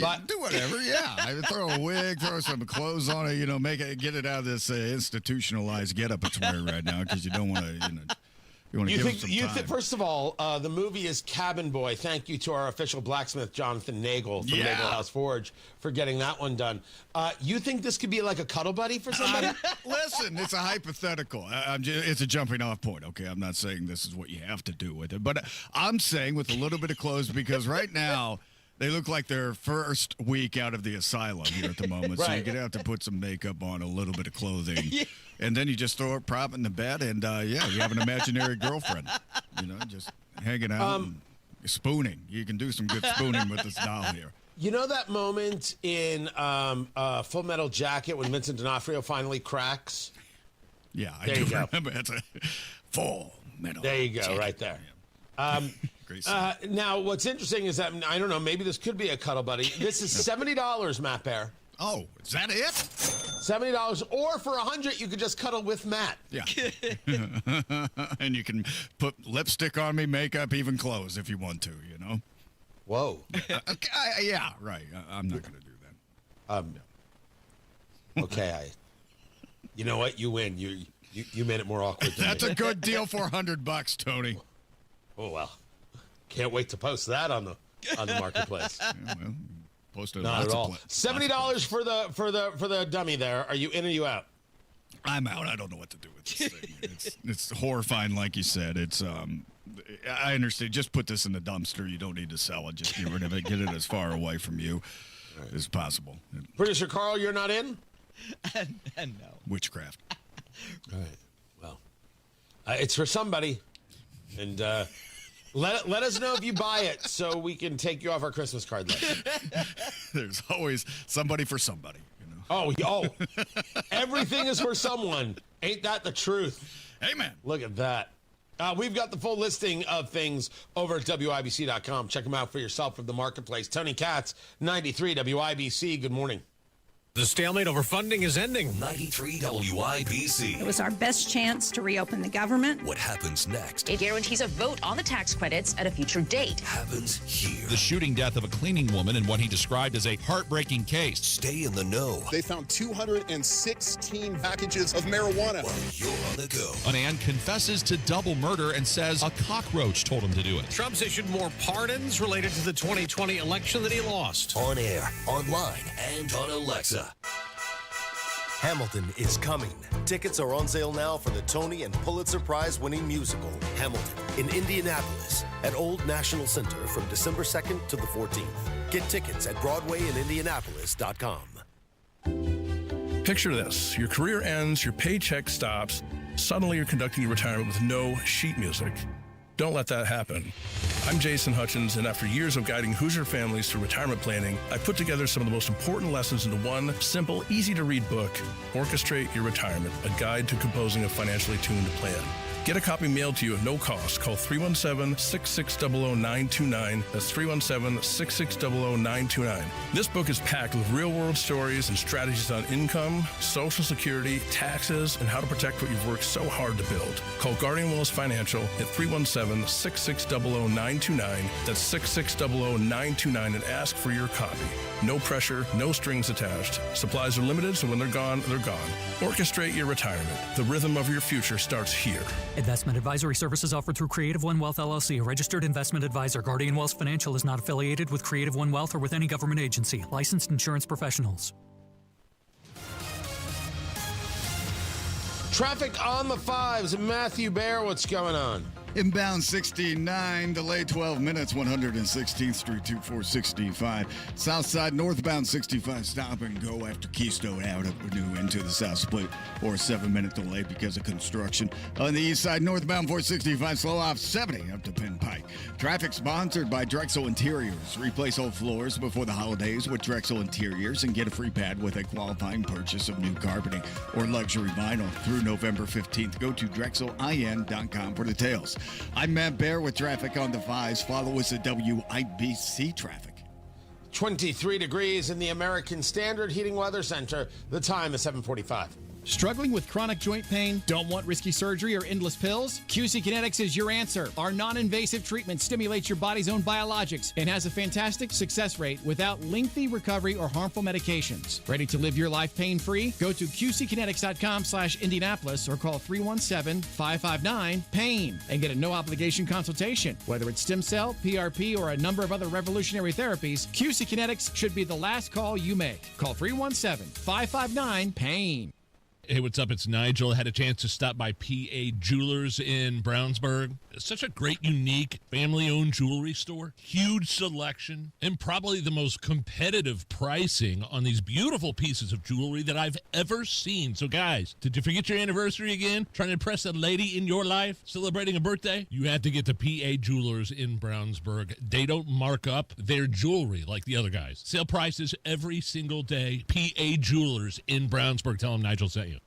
But do whatever. Yeah, I would throw a wig, throw some clothes on it. You know, get it out of this institutionalized getup it's wearing right now because you don't want to. You want to give him some time. First of all, the movie is Cabin Boy. Thank you to our official blacksmith, Jonathan Nagel from Nagel House Forge, for getting that one done. You think this could be like a cuddle buddy for somebody? Listen, it's a hypothetical. It's a jumping off point, okay? I'm not saying this is what you have to do with it. But I'm saying with a little bit of clothes because right now they look like their first week out of the asylum here at the moment. So you're going to have to put some makeup on, a little bit of clothing. And then you just throw a prop in the bed, and, you have an imaginary girlfriend, just hanging out and spooning. You can do some good spooning with this doll here. You know that moment in Full Metal Jacket when Vincent D'Onofrio finally cracks? Yeah, I do remember. That's a Full Metal There you go, Jacket. right there. Now, what's interesting is that, I don't know, maybe this could be a cuddle buddy. This is $70, Matt Bear. Oh, is that it? $70, or for $100, you could just cuddle with Matt. Yeah. And you can put lipstick on me, makeup, even clothes if you want to, Whoa. Yeah, right. I'm not going to do that. Okay, you know what? You win. You made it more awkward than That's me. a good deal for $100, Tony. Oh, well. Can't wait to post that on the marketplace. Yeah, well, post it Not at all. $70 for the dummy there. Are you in or you out? I'm out. I don't know what to do with this thing. It's horrifying, like you said. It's I understand. Just put this in the dumpster. You don't need to sell it. Just get rid of it. Get it as far away from you as possible. Producer Carl, you're not in? No. Witchcraft. All right. Well, it's for somebody, and let us know if you buy it so we can take you off our Christmas card list. There's always somebody for somebody. Oh, everything is for someone. Ain't that the truth? Amen. Look at that. We've got the full listing of things over at WIBC.com. Check them out for yourself from the marketplace. Tony Katz, 93 WIBC. Good morning. The stalemate over funding is ending. 93 WIBC. It was our best chance to reopen the government. What happens next? It guarantees a vote on the tax credits at a future date. Happens here. The shooting death of a cleaning woman in what he described as a heartbreaking case. Stay in the know. They found 216 packages of marijuana. While you're on the go. A man confesses to double murder and says a cockroach told him to do it. Trump's issued more pardons related to the 2020 election that he lost. On air, online, and on Alexa. Hamilton is coming. Tickets are on sale now for the Tony and Pulitzer Prize-winning musical, Hamilton, in Indianapolis at Old National Center from December 2nd to the 14th. Get tickets at BroadwayInIndianapolis.com. Picture this. Your career ends, your paycheck stops. Suddenly you're conducting your retirement with no sheet music. Don't let that happen. I'm Jason Hutchins, and after years of guiding Hoosier families through retirement planning, I put together some of the most important lessons into one simple, easy-to-read book, Orchestrate Your Retirement, a guide to composing a financially tuned plan. Get a copy mailed to you at no cost. Call 317-660-0929. That's 317-660-0929. This book is packed with real-world stories and strategies on income, Social Security, taxes, and how to protect what you've worked so hard to build. Call Guardian Willis Financial at 317-660-0929. That's 660-0929 and ask for your copy. No pressure, no strings attached. Supplies are limited, so when they're gone, they're gone. Orchestrate your retirement. The rhythm of your future starts here. Investment advisory services offered through Creative One Wealth LLC, a registered investment advisor. Guardian Wealth Financial is not affiliated with Creative One Wealth or with any government agency. Licensed insurance professionals. Traffic on the fives. Matthew Bear, what's going on? Inbound 69, delay 12 minutes, 116th Street to 465. Southside, northbound 65, stop and go after Keystone Avenue into the South Split, or a 7-minute delay because of construction. On the east side, northbound 465, slow off 70 up to Penn Pike. Traffic sponsored by Drexel Interiors. Replace old floors before the holidays with Drexel Interiors and get a free pad with a qualifying purchase of new carpeting or luxury vinyl through November 15th. Go to drexelin.com for details. I'm Matt Bear with traffic on the fives. Follow us at WIBC Traffic. 23 degrees in the American Standard Heating Weather Center. The time is 7:45. Struggling with chronic joint pain? Don't want risky surgery or endless pills? QC Kinetics is your answer. Our non-invasive treatment stimulates your body's own biologics and has a fantastic success rate without lengthy recovery or harmful medications. Ready to live your life pain-free? Go to qckinetics.com/Indianapolis or call 317-559-PAIN and get a no-obligation consultation. Whether it's stem cell, PRP, or a number of other revolutionary therapies, QC Kinetics should be the last call you make. Call 317-559-PAIN. Hey, what's up? It's Nigel. I had a chance to stop by PA Jewelers in Brownsburg. It's such a great, unique, family-owned jewelry store. Huge selection and probably the most competitive pricing on these beautiful pieces of jewelry that I've ever seen. So, guys, did you forget your anniversary again? Trying to impress a lady in your life? Celebrating a birthday? You have to get to PA Jewelers in Brownsburg. They don't mark up their jewelry like the other guys. Sale prices every single day. PA Jewelers in Brownsburg. Tell them Nigel sent you.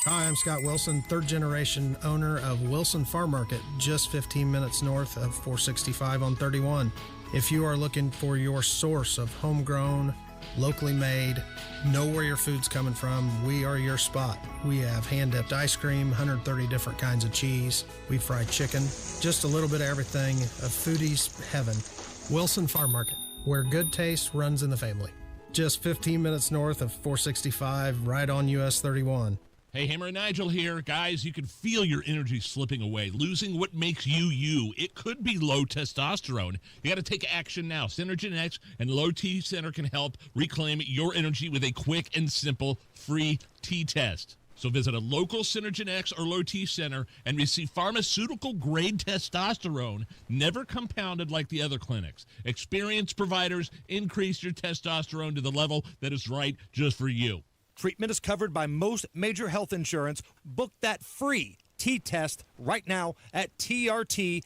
Hi, I'm Scott Wilson, third-generation owner of Wilson Farm Market, just 15 minutes north of 465 on 31. If you are looking for your source of homegrown, locally made, know where your food's coming from, we are your spot. We have hand-dipped ice cream, 130 different kinds of cheese. We fry chicken, just a little bit of everything, a foodie's heaven. Wilson Farm Market, where good taste runs in the family. Just 15 minutes north of 465, right on US 31. Hey, Hammer and Nigel here. Guys, you can feel your energy slipping away, losing what makes you, you. It could be low testosterone. You got to take action now. Synergen X and Low T Center can help reclaim your energy with a quick and simple free T-test. So visit a local Synergen X or Low T Center and receive pharmaceutical-grade testosterone, never compounded like the other clinics. Experienced providers increase your testosterone to the level that is right just for you. Treatment is covered by most major health insurance. Book that free T-test right now at trtmvp.com.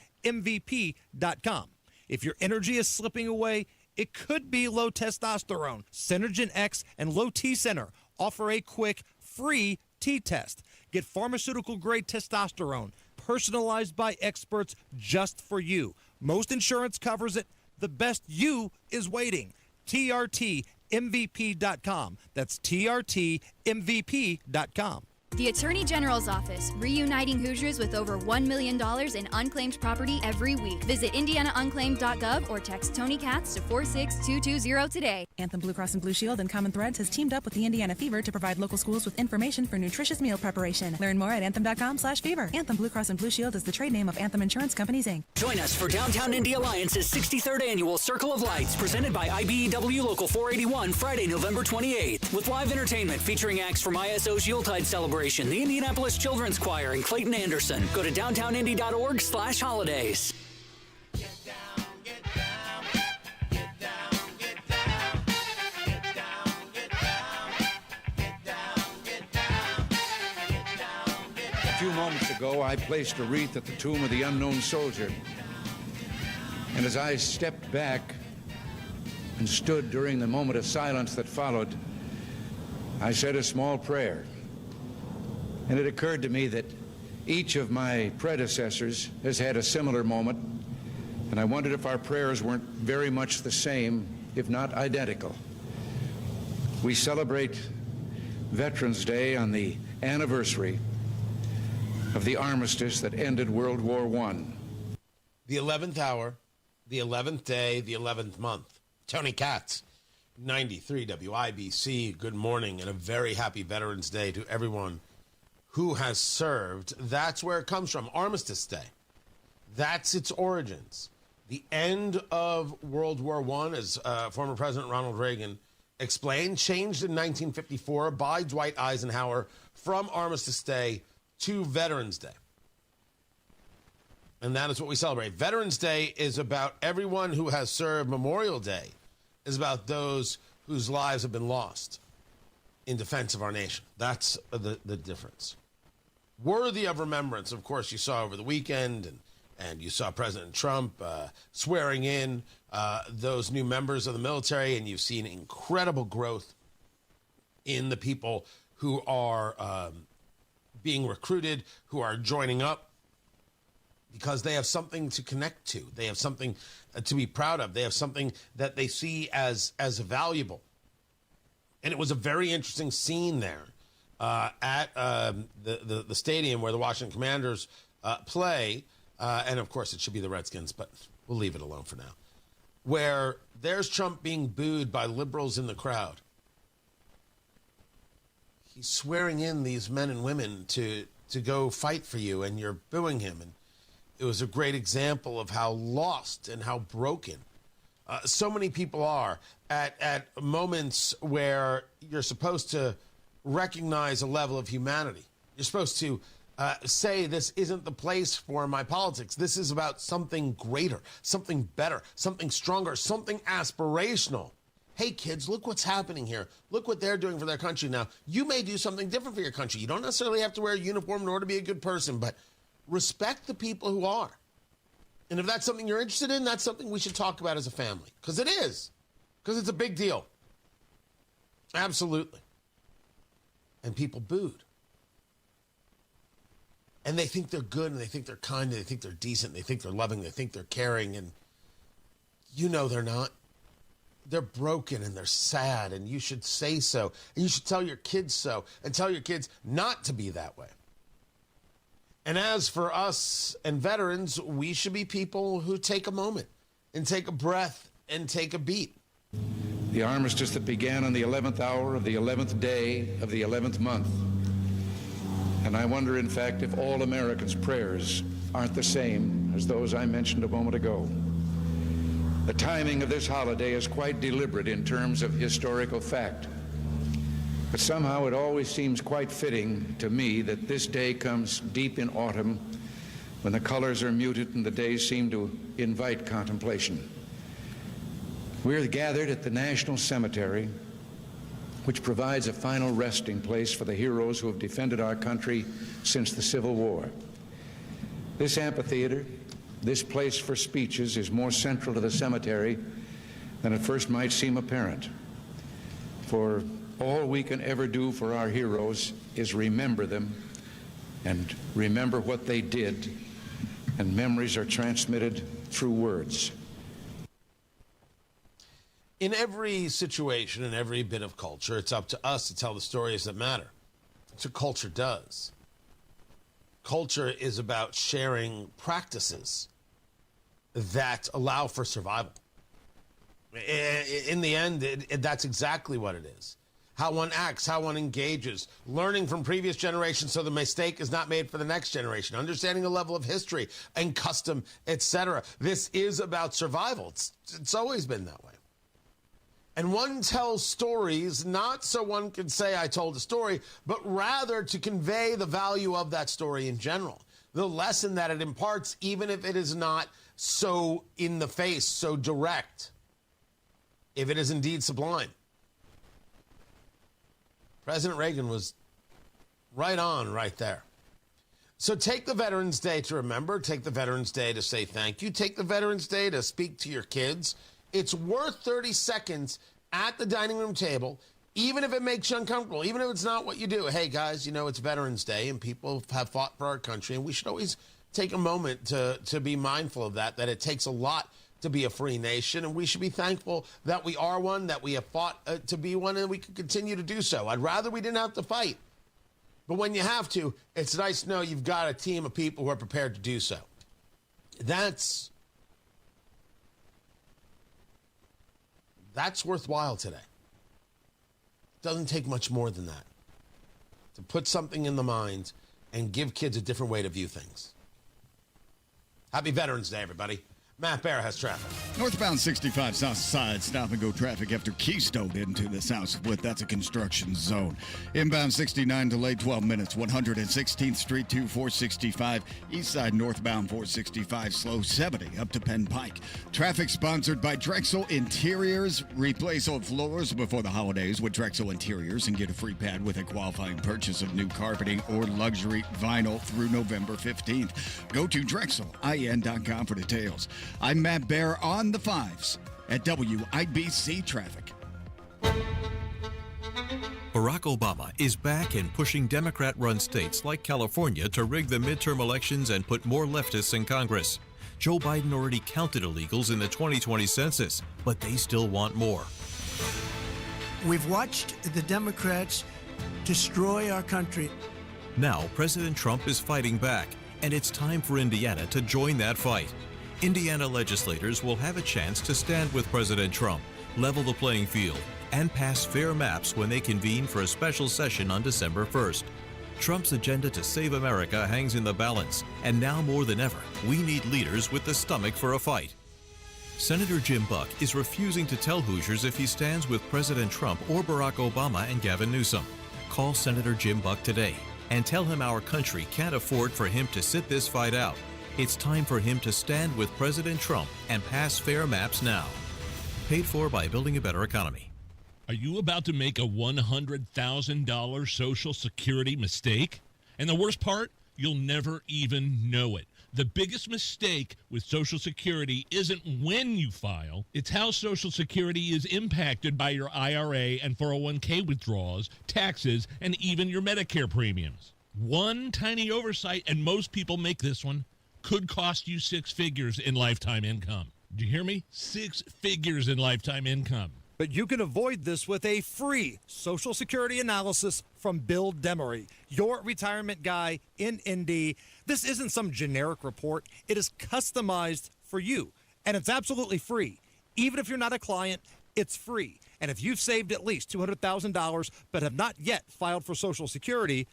If your energy is slipping away, it could be low testosterone. Synergen X and Low T Center offer a quick, free T-test. Get pharmaceutical-grade testosterone, personalized by experts just for you. Most insurance covers it. The best you is waiting. trtmvp.com. That's trtmvp.com. The Attorney General's Office, reuniting Hoosiers with over $1 million in unclaimed property every week. Visit indianaunclaimed.gov or text Tony Katz to 46220 today. Anthem Blue Cross and Blue Shield and Common Threads has teamed up with the Indiana Fever to provide local schools with information for nutritious meal preparation. Learn more at anthem.com/fever. Anthem Blue Cross and Blue Shield is the trade name of Anthem Insurance Companies, Inc. Join us for Downtown Indy Alliance's 63rd Annual Circle of Lights, presented by IBEW Local 481, Friday, November 28th, with live entertainment featuring acts from ISO's Yuletide celebration, the Indianapolis Children's Choir, and Clayton Anderson. Go to downtownindy.org/holidays. A few moments ago, I placed a wreath at the tomb of the unknown soldier. And as I stepped back and stood during the moment of silence that followed, I said a small prayer. And it occurred to me that Each of my predecessors has had a similar moment, and I wondered if our prayers weren't very much the same, if not identical. We celebrate Veterans Day on the anniversary of the armistice that ended World War I. The 11th hour, the 11th day, the 11th month. Tony Katz, 93 WIBC. Good morning and a very happy Veterans Day to everyone who has served. That's where it comes from, Armistice Day. That's its origins. The end of World War I, as former President Ronald Reagan explained, changed in 1954 by Dwight Eisenhower from Armistice Day to Veterans Day. And that is what we celebrate. Veterans Day is about everyone who has served. Memorial Day is about those whose lives have been lost in defense of our nation. That's the difference. Worthy of remembrance, of course, you saw over the weekend, and you saw President Trump swearing in those new members of the military, and you've seen incredible growth in the people who are being recruited, who are joining up, because they have something to connect to. They have something to be proud of. They have something that they see as valuable. And it was a very interesting scene there at the stadium where the Washington Commanders play. And, of course, it should be the Redskins, but we'll leave it alone for now. Where there's Trump being booed by liberals in the crowd. He's swearing in these men and women to go fight for you, and you're booing him. And it was a great example of how lost and how broken so many people are at moments where you're supposed to recognize a level of humanity. You're supposed to say this isn't the place for my politics. This is about something greater, something better, something stronger, something aspirational. Hey, kids, look what's happening here. Look what they're doing for their country now. You may do something different for your country. You don't necessarily have to wear a uniform in order to be a good person, but respect the people who are. And if that's something you're interested in, that's something we should talk about as a family. Because it is. Because it's a big deal. Absolutely. And people booed. And they think they're good, and they think they're kind, and they think they're decent, and they think they're loving, they think they're caring, and you know they're not. They're broken, and they're sad, and you should say so, and you should tell your kids so, and tell your kids not to be that way. And as for us and veterans, we should be people who take a moment, and take a breath, and take a beat. The armistice that began on the 11th hour of the 11th day of the 11th month. And I wonder, in fact, if all Americans' prayers aren't the same as those I mentioned a moment ago. The timing of this holiday is quite deliberate in terms of historical fact. But somehow it always seems quite fitting to me that this day comes deep in autumn, when the colors are muted and the days seem to invite contemplation. We're gathered at the National Cemetery, which provides a final resting place for the heroes who have defended our country since the Civil War. This amphitheater, this place for speeches, is more central to the cemetery than at first might seem apparent. For all we can ever do for our heroes is remember them and remember what they did, and memories are transmitted through words. In every situation, in every bit of culture, it's up to us to tell the stories that matter. That's what culture does. Culture is about sharing practices that allow for survival. In the end, that's exactly what it is. How one acts, how one engages, learning from previous generations so the mistake is not made for the next generation, understanding a level of history and custom, etc. This is about survival. It's always been that way. And one tells stories not so one can say, I told a story, but rather to convey the value of that story in general. The lesson that it imparts, even if it is not so in the face, so direct, if it is indeed sublime. President Reagan was right on right there. So take the Veterans Day to remember, take the Veterans Day to say thank you, take the Veterans Day to speak to your kids. It's worth 30 seconds at the dining room table Even if it makes you uncomfortable, even if it's not what you do. Hey, guys, it's Veterans Day, and people have fought for our country, and we should always take a moment to be mindful of that it takes a lot to be a free nation, and we should be thankful that we are one, that we have fought to be one, and we can continue to do so. I'd rather we didn't have to fight. But when you have to, it's nice to know you've got a team of people who are prepared to do so. That's worthwhile today. It doesn't take much more than that to put something in the mind and give kids a different way to view things. Happy Veterans Day, everybody. Matt Bear has traffic. Northbound 65 south side, stop-and-go traffic after Keystone into the south split. That's a construction zone. Inbound 69 delayed 12 minutes. 116th Street to 465. East side northbound 465 slow 70 up to Penn Pike. Traffic sponsored by Drexel Interiors. Replace old floors before the holidays with Drexel Interiors and get a free pad with a qualifying purchase of new carpeting or luxury vinyl through November 15th. Go to DrexelIN.com for details. I'm Matt Bear on the fives at WIBC Traffic. Barack Obama is back and pushing Democrat-run states like California to rig the midterm elections and put more leftists in Congress. Joe Biden already counted illegals in the 2020 census, but they still want more. We've watched the Democrats destroy our country. Now, President Trump is fighting back, and it's time for Indiana to join that fight. Indiana legislators will have a chance to stand with President Trump, level the playing field, and pass fair maps when they convene for a special session on December 1st. Trump's agenda to save America hangs in the balance, and now more than ever, we need leaders with the stomach for a fight. Senator Jim Buck is refusing to tell Hoosiers if he stands with President Trump or Barack Obama and Gavin Newsom. Call Senator Jim Buck today and tell him our country can't afford for him to sit this fight out. It's time for him to stand with President Trump and pass fair maps now. Paid for by Building a Better Economy. Are you about to make a $100,000 Social Security mistake? And the worst part, you'll never even know it. The biggest mistake with Social Security isn't when you file, it's how Social Security is impacted by your IRA and 401k withdrawals, taxes, and even your Medicare premiums. One tiny oversight, and most people make this one, could cost you 6 figures in lifetime income. Did you hear me? 6 figures in lifetime income. But you can avoid this with a free Social Security analysis from Bill Demery, your retirement guy in Indy. This isn't some generic report. It is customized for you, and it's absolutely free. Even if you're not a client, it's free. And if you've saved at least $200,000 but have not yet filed for Social Security,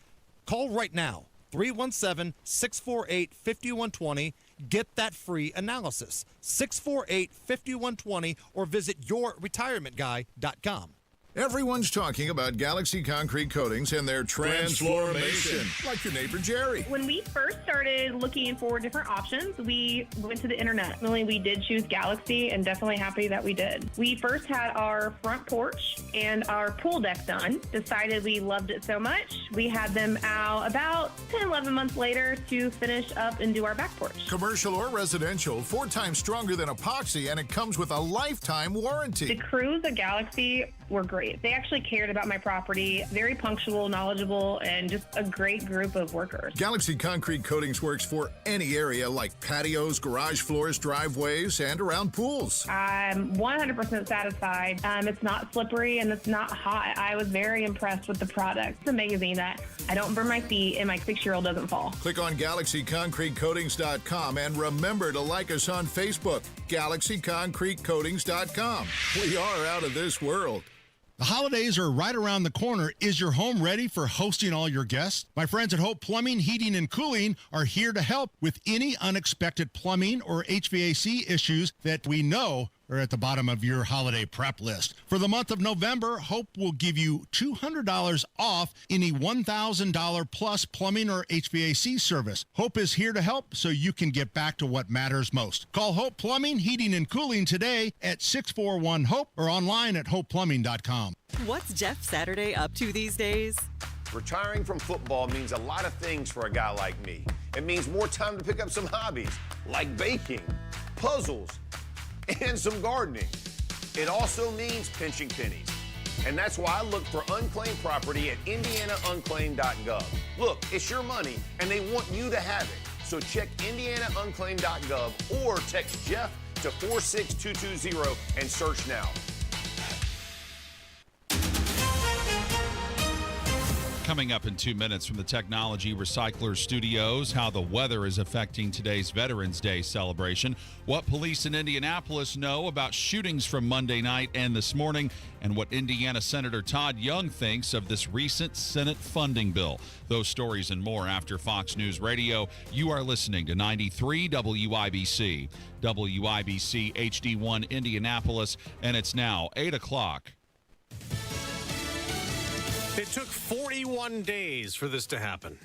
call right now. 317-648-5120. Get that free analysis. 648-5120 or visit yourretirementguy.com. Everyone's talking about Galaxy Concrete Coatings and their transformation, like your neighbor Jerry. When we first started looking for different options, we went to the internet. We did choose Galaxy, and definitely happy that we did. We first had our front porch and our pool deck done. Decided we loved it so much, we had them out about 10, 11 months later to finish up and do our back porch. Commercial or residential, 4 times stronger than epoxy, and it comes with a lifetime warranty. The crews at Galaxy were great. They actually cared about my property, very punctual, knowledgeable, and just a great group of workers. Galaxy Concrete Coatings works for any area like patios, garage floors, driveways, and around pools. I'm 100% satisfied. It's not slippery and it's not hot. I was very impressed with the product. It's amazing that I don't burn my feet and my 6-year-old doesn't fall. Click on GalaxyConcreteCoatings.com and remember to like us on Facebook, GalaxyConcreteCoatings.com. We are out of this world. The holidays are right around the corner. Is your home ready for hosting all your guests? My friends at Hope Plumbing, Heating, and Cooling are here to help with any unexpected plumbing or HVAC issues that we know are at the bottom of your holiday prep list. For the month of November, Hope will give you $200 off any $1,000 plus plumbing or HVAC service. Hope is here to help so you can get back to what matters most. Call Hope Plumbing, Heating, and Cooling today at 641-HOPE or online at hopeplumbing.com. What's Jeff Saturday up to these days? Retiring from football means a lot of things for a guy like me. It means more time to pick up some hobbies, like baking, puzzles, and some gardening. It also means pinching pennies. And that's why I look for unclaimed property at indianaunclaimed.gov. Look, it's your money, and they want you to have it. So check indianaunclaimed.gov or text Jeff to 46220 and search now. Coming up in 2 minutes from the Technology Recycler Studios, how the weather is affecting today's Veterans Day celebration, what police in Indianapolis know about shootings from Monday night and this morning, and what Indiana Senator Todd Young thinks of this recent Senate funding bill. Those stories and more after Fox News Radio. You are listening to 93 WIBC, WIBC HD1 Indianapolis, and it's now 8 o'clock. It took 41 days for this to happen.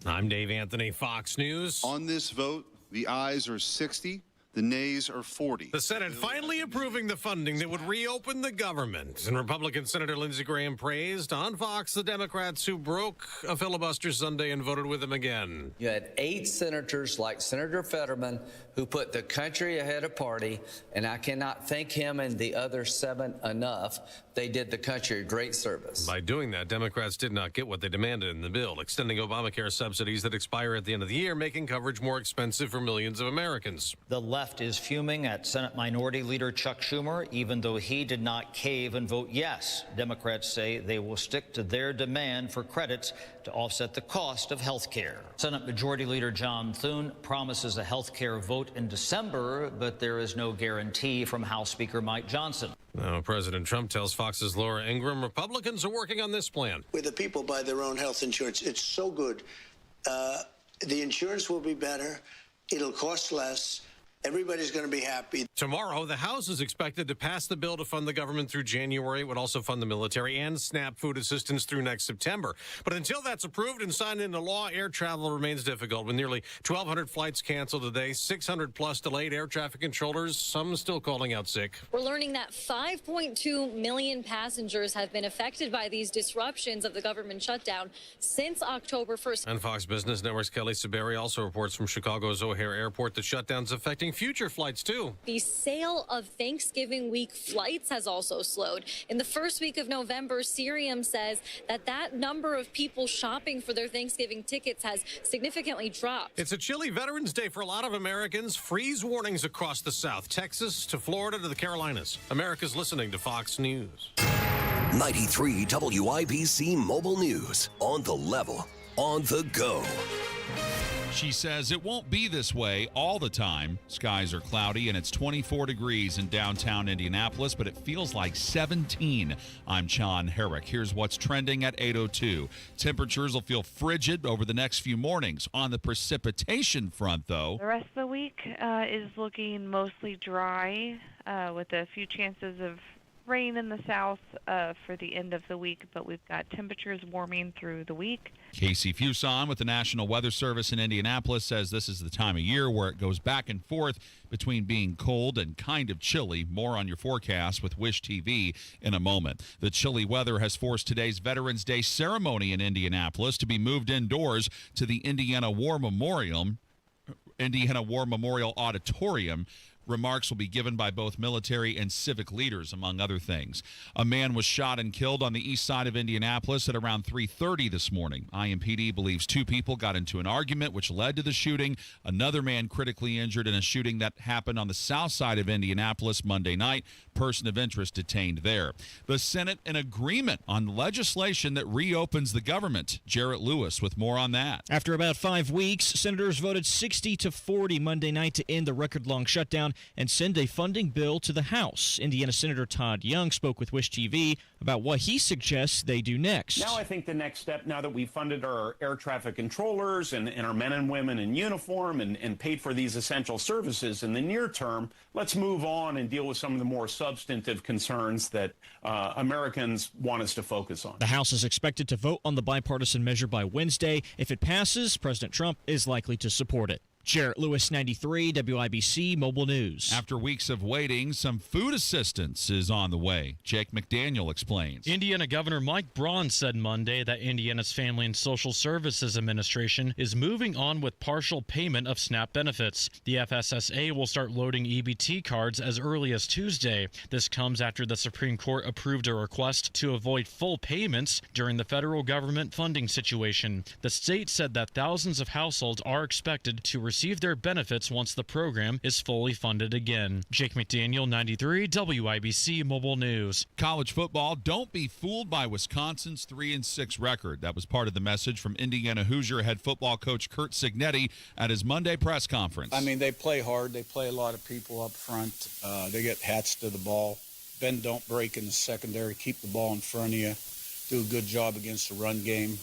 I'm Dave Anthony, Fox News. On this vote, the ayes are 60, the nays are 40. The Senate finally approving the funding that would reopen the government. And Republican Senator Lindsey Graham praised on Fox the Democrats who broke a filibuster Sunday and voted with him again. You had 8 senators like Senator Fetterman who put the country ahead of party, and I cannot thank him and the other 7 enough. They did the country a great service. By doing that, Democrats did not get what they demanded in the bill, extending Obamacare subsidies that expire at the end of the year, making coverage more expensive for millions of Americans. The left is fuming at Senate Minority Leader Chuck Schumer, even though he did not cave and vote yes. Democrats say they will stick to their demand for credits to offset the cost of health care. Senate Majority Leader John Thune promises a health care vote in December, but there is no guarantee from House Speaker Mike Johnson. Now, President Trump tells Fox's Laura Ingraham Republicans are working on this plan. Where the people buy their own health insurance. It's so good. The insurance will be better. It'll cost less. Everybody's going to be happy. Tomorrow, the House is expected to pass the bill to fund the government through January. It would also fund the military and SNAP food assistance through next September. But until that's approved and signed into law, air travel remains difficult, with nearly 1,200 flights canceled today, 600 plus delayed. Air traffic controllers, some still calling out sick. We're learning that 5.2 million passengers have been affected by these disruptions of the government shutdown since October 1st. And Fox Business Network's Kelly Saberi also reports from Chicago's O'Hare Airport that shutdown's affecting future flights, too. The sale of Thanksgiving week flights has also slowed. In the first week of November, Cirium says that number of people shopping for their Thanksgiving tickets has significantly dropped. It's a chilly Veterans Day for a lot of Americans. Freeze warnings across the South, Texas to Florida to the Carolinas. America's listening to Fox News. 93 WIBC Mobile News. On the level, on the go. She says it won't be this way all the time. Skies are cloudy and it's 24 degrees in downtown Indianapolis, but it feels like 17. I'm John Herrick. Here's what's trending at 8:02. Temperatures will feel frigid over the next few mornings. On the precipitation front, though, the rest of the week is looking mostly dry with a few chances of rain in the south for the end of the week, but we've got temperatures warming through the week. Casey Fuson with the National Weather Service in Indianapolis says this is the time of year where it goes back and forth between being cold and kind of chilly. More on your forecast with Wish TV in a moment. The chilly weather has forced today's Veterans Day ceremony in Indianapolis to be moved indoors to the Indiana War Memorial Auditorium. Remarks will be given by both military and civic leaders, among other things. A man was shot and killed on the east side of Indianapolis at around 3:30 this morning. IMPD believes 2 people got into an argument which led to the shooting. Another man critically injured in a shooting that happened on the south side of Indianapolis Monday night. Person of interest detained there. The Senate in agreement on legislation that reopens the government. Jarrett Lewis with more on that. After about 5 weeks, senators voted 60-40 Monday night to end the record-long shutdown and send a funding bill to the House. Indiana Senator Todd Young spoke with Wish TV about what he suggests they do next. Now I think the next step, now that we've funded our air traffic controllers and our men and women in uniform and paid for these essential services in the near term, let's move on and deal with some of the more substantive concerns that Americans want us to focus on. The House is expected to vote on the bipartisan measure by Wednesday. If it passes, President Trump is likely to support it. Jarrett Lewis, 93 WIBC Mobile News. After weeks of waiting, some food assistance is on the way. Jake McDaniel explains. Indiana Governor Mike Braun said Monday that Indiana's Family and Social Services Administration is moving on with partial payment of SNAP benefits. The FSSA will start loading EBT cards as early as Tuesday. This comes after the Supreme Court approved a request to avoid full payments during the federal government funding situation. The state said that thousands of households are expected to receive their benefits once the program is fully funded again. Jake McDaniel, 93 WIBC Mobile News. College football, don't be fooled by Wisconsin's 3-6 record. That was part of the message from Indiana Hoosier head football coach Curt Cignetti at his Monday press conference. I mean, they play hard. They play a lot of people up front. They get hats to the ball. Bend, don't break in the secondary. Keep the ball in front of you. Do a good job against the run game.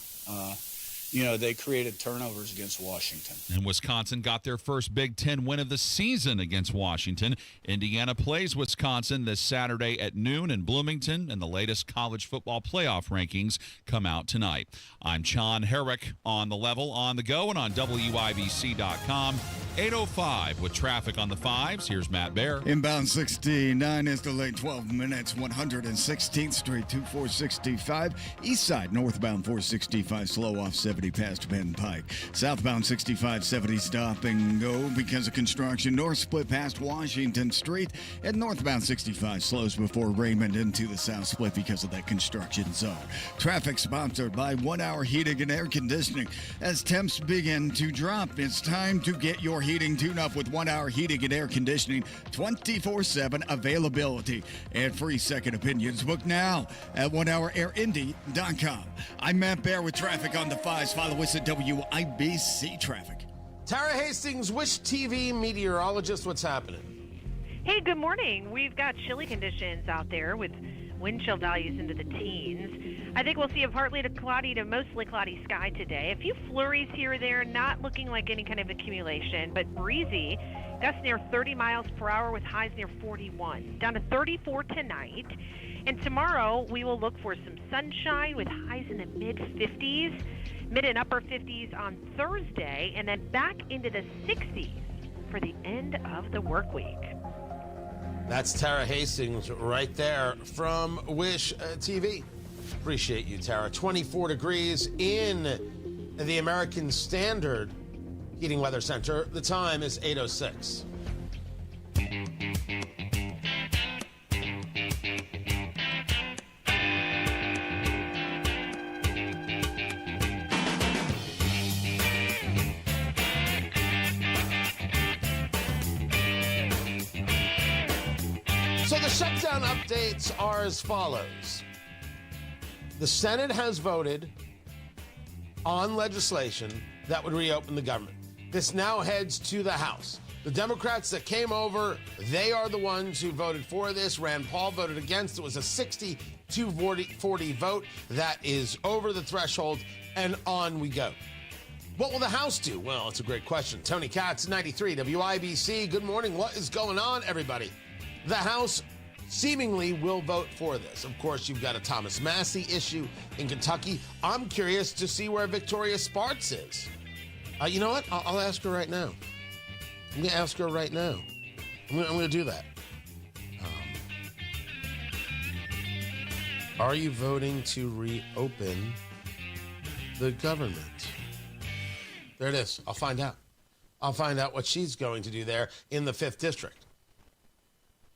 They created turnovers against Washington. And Wisconsin got their first Big Ten win of the season against Washington. Indiana plays Wisconsin this Saturday at noon in Bloomington, and the latest college football playoff rankings come out tonight. I'm John Herrick on the level, on the go, and on WIBC.com. 8:05 with traffic on the 5s. Here's Matt Bear. Inbound 69 is delayed 12 minutes. 116th Street, 2465. East side, northbound 465, slow off 70 past Penn Pike. Southbound 6570, stop and go because of construction. North split past Washington Street. And northbound 65 slows before Raymond into the south split because of that construction zone. Traffic sponsored by 1 Hour Heating and Air Conditioning. As temps begin to drop, it's time to get your heating tune-up with 1 Hour Heating and Air Conditioning, 24/7 availability and free second opinions. Book now at onehourairindy.com. I'm Matt Bear with traffic on the 5s. Follow us at WIBC Traffic. Tara Hastings, Wish TV meteorologist, what's happening? Hey, good morning. We've got chilly conditions out there with wind chill values into the teens. I think we'll see a partly to cloudy to mostly cloudy sky today. A few flurries here or there, not looking like any kind of accumulation, but breezy. Gusts near 30 miles per hour with highs near 41. Down to 34 tonight. And tomorrow we will look for some sunshine with highs in the mid-50s, mid and upper 50s on Thursday, and then back into the 60s for the end of the work week. That's Tara Hastings right there from Wish TV. Appreciate you, Tara. 24 degrees in the American Standard Heating Weather Center. The time is 8:06. So the shutdown updates are as follows. The Senate has voted on legislation that would reopen the government. This now heads to the House. The Democrats that came over, they are the ones who voted for this. Rand Paul voted against. It was a 60-40 vote. That is over the threshold, and on we go. What will the House do? Well, it's a great question. Tony Katz, 93 WIBC. Good morning. What is going on, everybody? The House seemingly will vote for this. Of course, you've got a Thomas Massey issue in Kentucky. I'm curious to see where Victoria Spartz is. You know what? I'll ask her right now. I'm going to ask her right now. I'm going to do that. Are you voting to reopen the government? There it is. I'll find out. I'll find out what she's going to do there in the 5th District.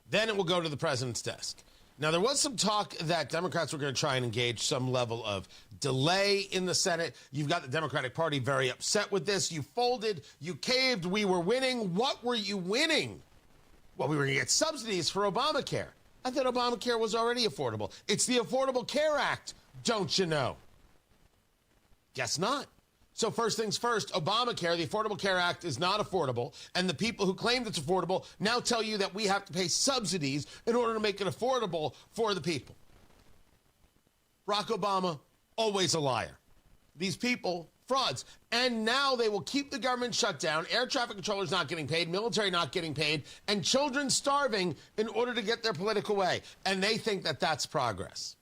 Then it will go to the president's desk. Now, there was some talk that Democrats were going to try and engage some level of delay in the Senate. You've got the Democratic Party very upset with this. You folded. You caved. We were winning. What were you winning? Well, we were going to get subsidies for Obamacare. I thought Obamacare was already affordable. It's the Affordable Care Act, don't you know? Guess not. So first things first, Obamacare, the Affordable Care Act, is not affordable, and the people who claimed it's affordable now tell you that we have to pay subsidies in order to make it affordable for the people. Barack Obama, always a liar. These people, frauds. And now they will keep the government shut down, air traffic controllers not getting paid, military not getting paid, and children starving in order to get their political way. And they think that that's progress.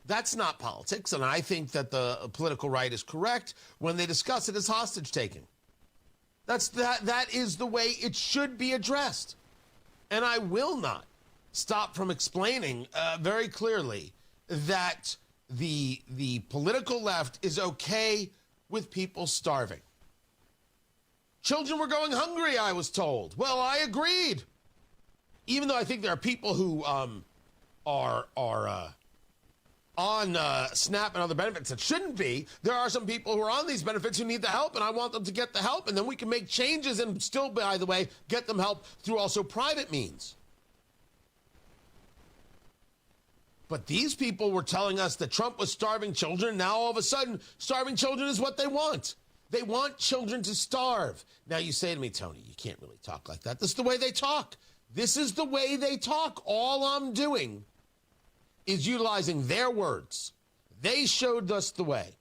That's not politics, and I think that the political right is correct when they discuss it as hostage taking. That is the way it should be addressed. And I will not stop from explaining very clearly that the political left is okay with people starving. Children were going hungry, I was told. Well, I agreed. Even though I think there are people who are on SNAP and other benefits that shouldn't be, there are some people who are on these benefits who need the help, and I want them to get the help, and then we can make changes and still, by the way, get them help through also private means. But these people were telling us that Trump was starving children. Now, all of a sudden, starving children is what they want. They want children to starve. Now, you say to me, Tony, you can't really talk like that. This is the way they talk. This is the way they talk. All I'm doing is utilizing their words. They showed us the way.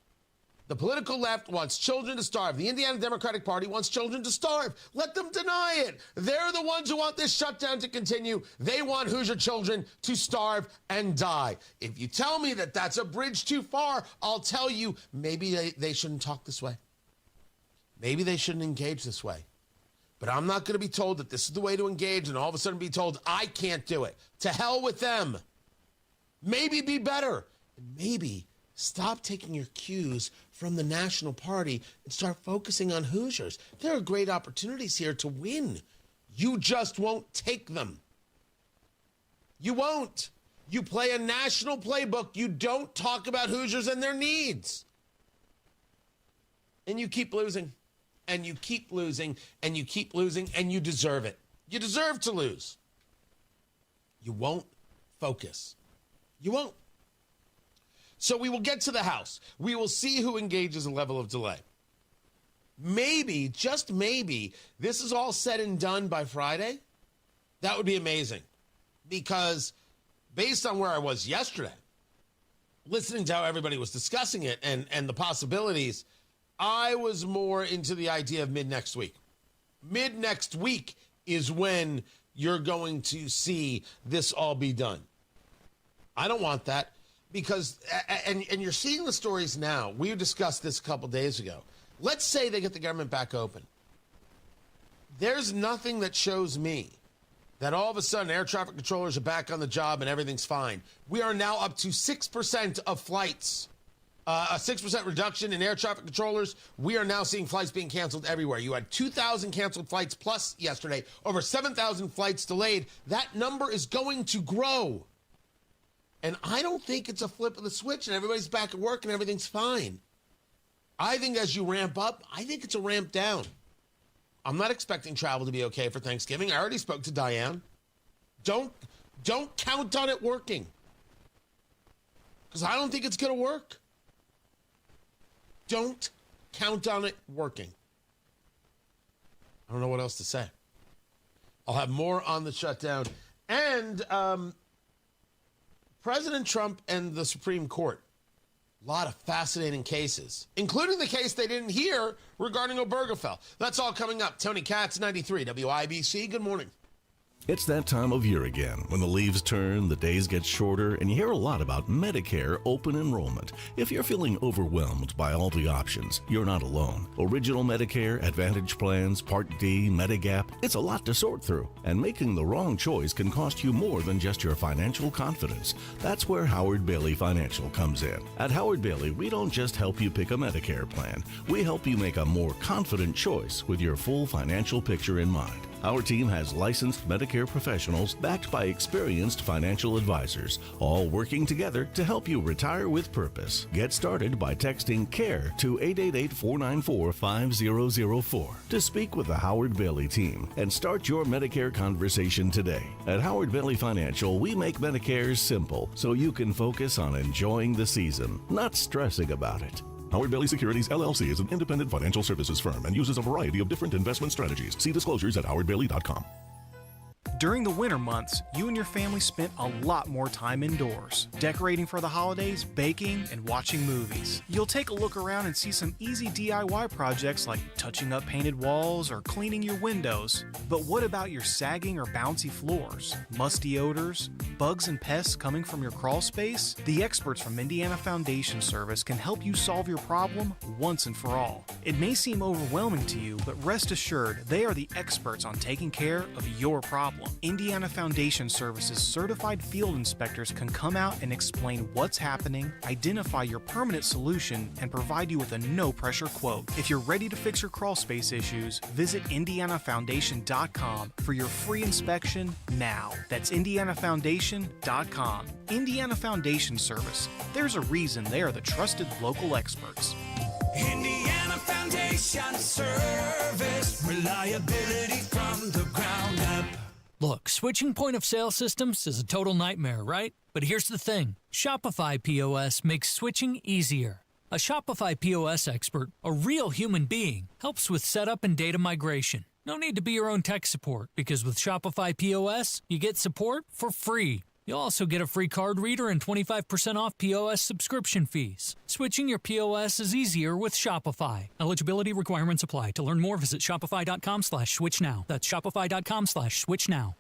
The political left wants children to starve. The Indiana Democratic Party wants children to starve. Let them deny it. They're the ones who want this shutdown to continue. They want Hoosier children to starve and die. If you tell me that that's a bridge too far, I'll tell you maybe they shouldn't talk this way. Maybe they shouldn't engage this way. But I'm not going to be told that this is the way to engage and all of a sudden be told I can't do it. To hell with them. Maybe be better. And maybe stop taking your cues from the National Party and start focusing on Hoosiers. There are great opportunities here to win. You just won't take them. You won't. You play a national playbook. You don't talk about Hoosiers and their needs. And you keep losing. And you keep losing. And you keep losing. And you deserve it. You deserve to lose. You won't focus. You won't. So we will get to the House. We will see who engages a level of delay. Maybe, just maybe, this is all said and done by Friday. That would be amazing. Because based on where I was yesterday, listening to how everybody was discussing it and the possibilities, I was more into the idea of mid-next week. Mid-next week is when you're going to see this all be done. I don't want that because, and you're seeing the stories now. We discussed this a couple days ago. Let's say they get the government back open. There's nothing that shows me that all of a sudden air traffic controllers are back on the job and everything's fine. We are now up to 6% of flights, a 6% reduction in air traffic controllers. We are now seeing flights being canceled everywhere. You had 2,000 canceled flights plus yesterday, over 7,000 flights delayed. That number is going to grow. And I don't think it's a flip of the switch and everybody's back at work and everything's fine. I think as you ramp up, I think it's a ramp down. I'm not expecting travel to be okay for Thanksgiving. I already spoke to Diane. Don't count on it working. Because I don't think it's going to work. Don't count on it working. I don't know what else to say. I'll have more on the shutdown. And President Trump and the Supreme Court. A lot of fascinating cases, including the case they didn't hear regarding Obergefell. That's all coming up. Tony Katz, 93 WIBC. Good morning. It's that time of year again when the leaves turn, the days get shorter, and you hear a lot about Medicare open enrollment. If you're feeling overwhelmed by all the options, you're not alone. Original Medicare, Advantage plans, Part D, Medigap, it's a lot to sort through. And making the wrong choice can cost you more than just your financial confidence. That's where Howard Bailey Financial comes in. At Howard Bailey, we don't just help you pick a Medicare plan. We help you make a more confident choice with your full financial picture in mind. Our team has licensed Medicare professionals backed by experienced financial advisors, all working together to help you retire with purpose. Get started by texting CARE to 888-494-5004 to speak with the Howard Bailey team and start your Medicare conversation today. At Howard Bailey Financial, we make Medicare simple so you can focus on enjoying the season, not stressing about it. Howard Bailey Securities, LLC is an independent financial services firm and uses a variety of different investment strategies. See disclosures at howardbailey.com. During the winter months, you and your family spent a lot more time indoors, decorating for the holidays, baking, and watching movies. You'll take a look around and see some easy DIY projects like touching up painted walls or cleaning your windows. But what about your sagging or bouncy floors, musty odors, bugs and pests coming from your crawl space? The experts from Indiana Foundation Service can help you solve your problem once and for all. It may seem overwhelming to you, but rest assured, they are the experts on taking care of your problem. Indiana Foundation Service's certified field inspectors can come out and explain what's happening, identify your permanent solution, and provide you with a no-pressure quote. If you're ready to fix your crawl space issues, visit IndianaFoundation.com for your free inspection now. That's IndianaFoundation.com. Indiana Foundation Service. There's a reason they are the trusted local experts. Indiana Foundation Service. Reliability from the ground up. Look, switching point of sale systems is a total nightmare, right? But here's the thing. Shopify POS makes switching easier. A Shopify POS expert, a real human being, helps with setup and data migration. No need to be your own tech support, because with Shopify POS, you get support for free. You'll also get a free card reader and 25% off POS subscription fees. Switching your POS is easier with Shopify. Eligibility requirements apply. To learn more, visit shopify.com/switch now. That's shopify.com/switch now.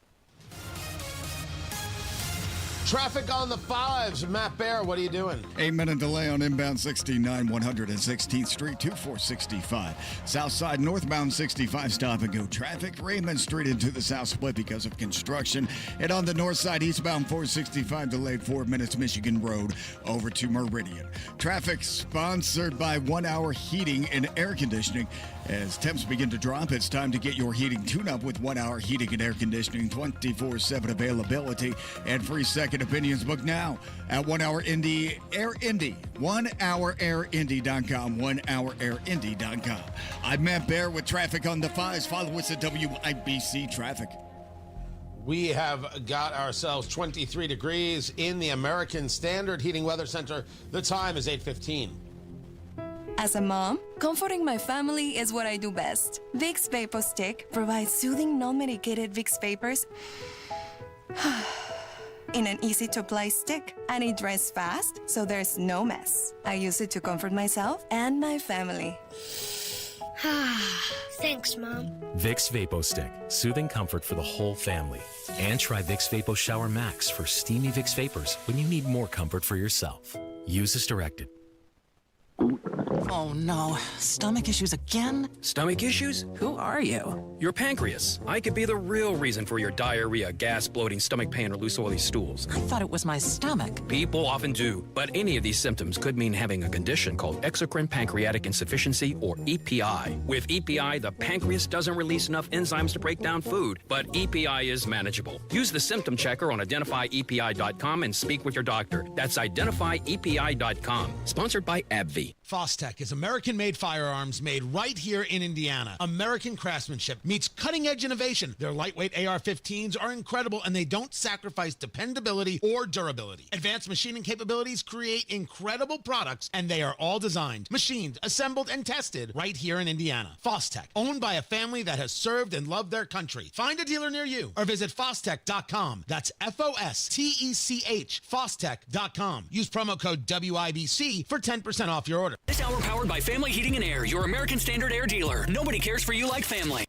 Traffic on the fives. Matt Bear, what are you doing? 8-minute delay on inbound 69, 116th Street to 465. Southside northbound 65 stop and go traffic. Raymond Street into the south split because of construction. And on the north side, eastbound 465 delayed 4 minutes, Michigan Road over to Meridian. Traffic sponsored by 1 Hour Heating and Air Conditioning. As temps begin to drop, it's time to get your heating tune-up with 1 Hour Heating and Air Conditioning, 24/7 availability, and free second opinions. Book now at 1 Hour Indy Air Indy, 1HourAirIndy.com, 1HourAirIndy.com. I'm Matt Bear with traffic on the fives. Follow us at WIBC Traffic. We have got ourselves 23 degrees in the American Standard Heating Weather Center. The time is 8:15. As a mom, comforting my family is what I do best. Vicks Vapor Stick provides soothing, non-medicated Vicks vapors in an easy-to-apply stick, and it dries fast, so there's no mess. I use it to comfort myself and my family. Thanks, Mom. Vicks Vapo Stick, soothing comfort for the whole family. And try Vicks Vapo Shower Max for steamy Vicks Vapors when you need more comfort for yourself. Use as directed. Oh no, stomach issues again? Stomach issues? Who are you? Your pancreas. I could be the real reason for your diarrhea, gas, bloating, stomach pain, or loose oily stools. I thought it was my stomach. People often do, but any of these symptoms could mean having a condition called exocrine pancreatic insufficiency, or EPI. With EPI, the pancreas doesn't release enough enzymes to break down food, but EPI is manageable. Use the symptom checker on identifyepi.com and speak with your doctor. That's identifyepi.com. Sponsored by AbbVie. Fostech is American-made firearms made right here in Indiana. American craftsmanship meets cutting-edge innovation. Their lightweight AR-15s are incredible, and they don't sacrifice dependability or durability. Advanced machining capabilities create incredible products, and they are all designed, machined, assembled, and tested right here in Indiana. Fostech, owned by a family that has served and loved their country. Find a dealer near you or visit Fostech.com. That's Fostech, Fostech.com. Use promo code WIBC for 10% off your order. This hour powered by Family Heating and Air, your American Standard Air dealer. Nobody cares for you like family.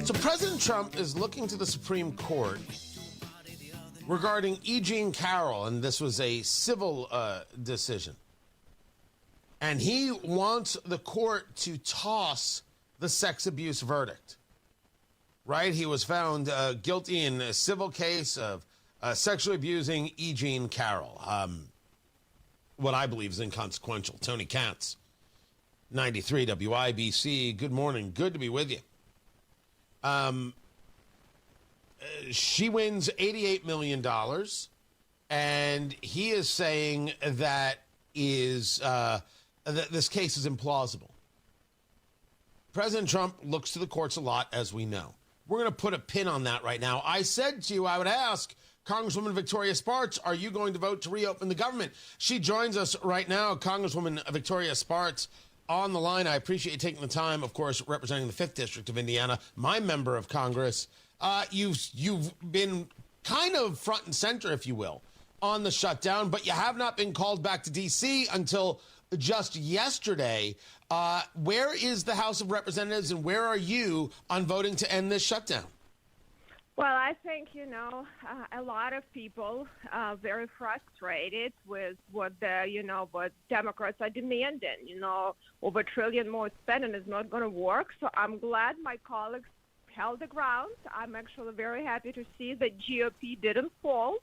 So President Trump is looking to the Supreme Court regarding E. Jean Carroll, and this was a civil decision. And he wants the court to toss the sex abuse verdict. Right? He was found guilty in a civil case of sexually abusing E. Jean Carroll. What I believe is inconsequential. Tony Katz, 93 WIBC. Good morning. Good to be with you. She wins $88 million, and he is saying that this case is implausible. President Trump looks to the courts a lot, as we know. We're going to put a pin on that right now. I said to you, I would ask Congresswoman Victoria Spartz, are you going to vote to reopen the government? She joins us right now, Congresswoman Victoria Spartz, on the line. I appreciate you taking the time, of course, representing the 5th District of Indiana, my member of Congress. You've been kind of front and center, if you will, on the shutdown, but you have not been called back to D.C. until just yesterday. Where is the House of Representatives, and where are you on voting to end this shutdown? Well, I think, a lot of people are very frustrated with what Democrats are demanding. Over $1 trillion more spending is not going to work. So I'm glad my colleagues held the ground. I'm actually very happy to see that GOP didn't fall.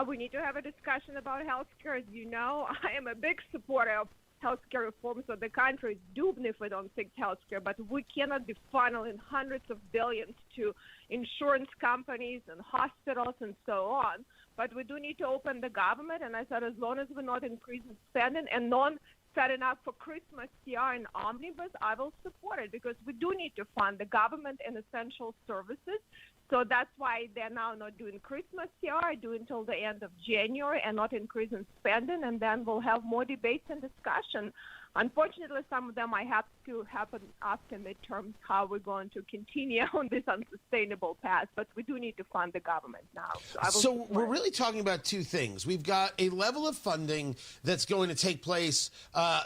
We need to have a discussion about health care. As you know, I am a big supporter of health care reform, so the country is doomed if we don't fix health care. But we cannot be funneling hundreds of billions to insurance companies and hospitals and so on. But we do need to open the government, and I said as long as we're not increasing spending and not setting up for Christmas CR and omnibus, I will support it, because we do need to fund the government and essential services. So that's why they're now not doing Christmas CR, doing until the end of January, and not increasing spending, and then we'll have more debates and discussion. Unfortunately, some of them might have to happen after midterms, how we're going to continue on this unsustainable path, but we do need to fund the government now. So we're really talking about two things. We've got a level of funding that's going to take place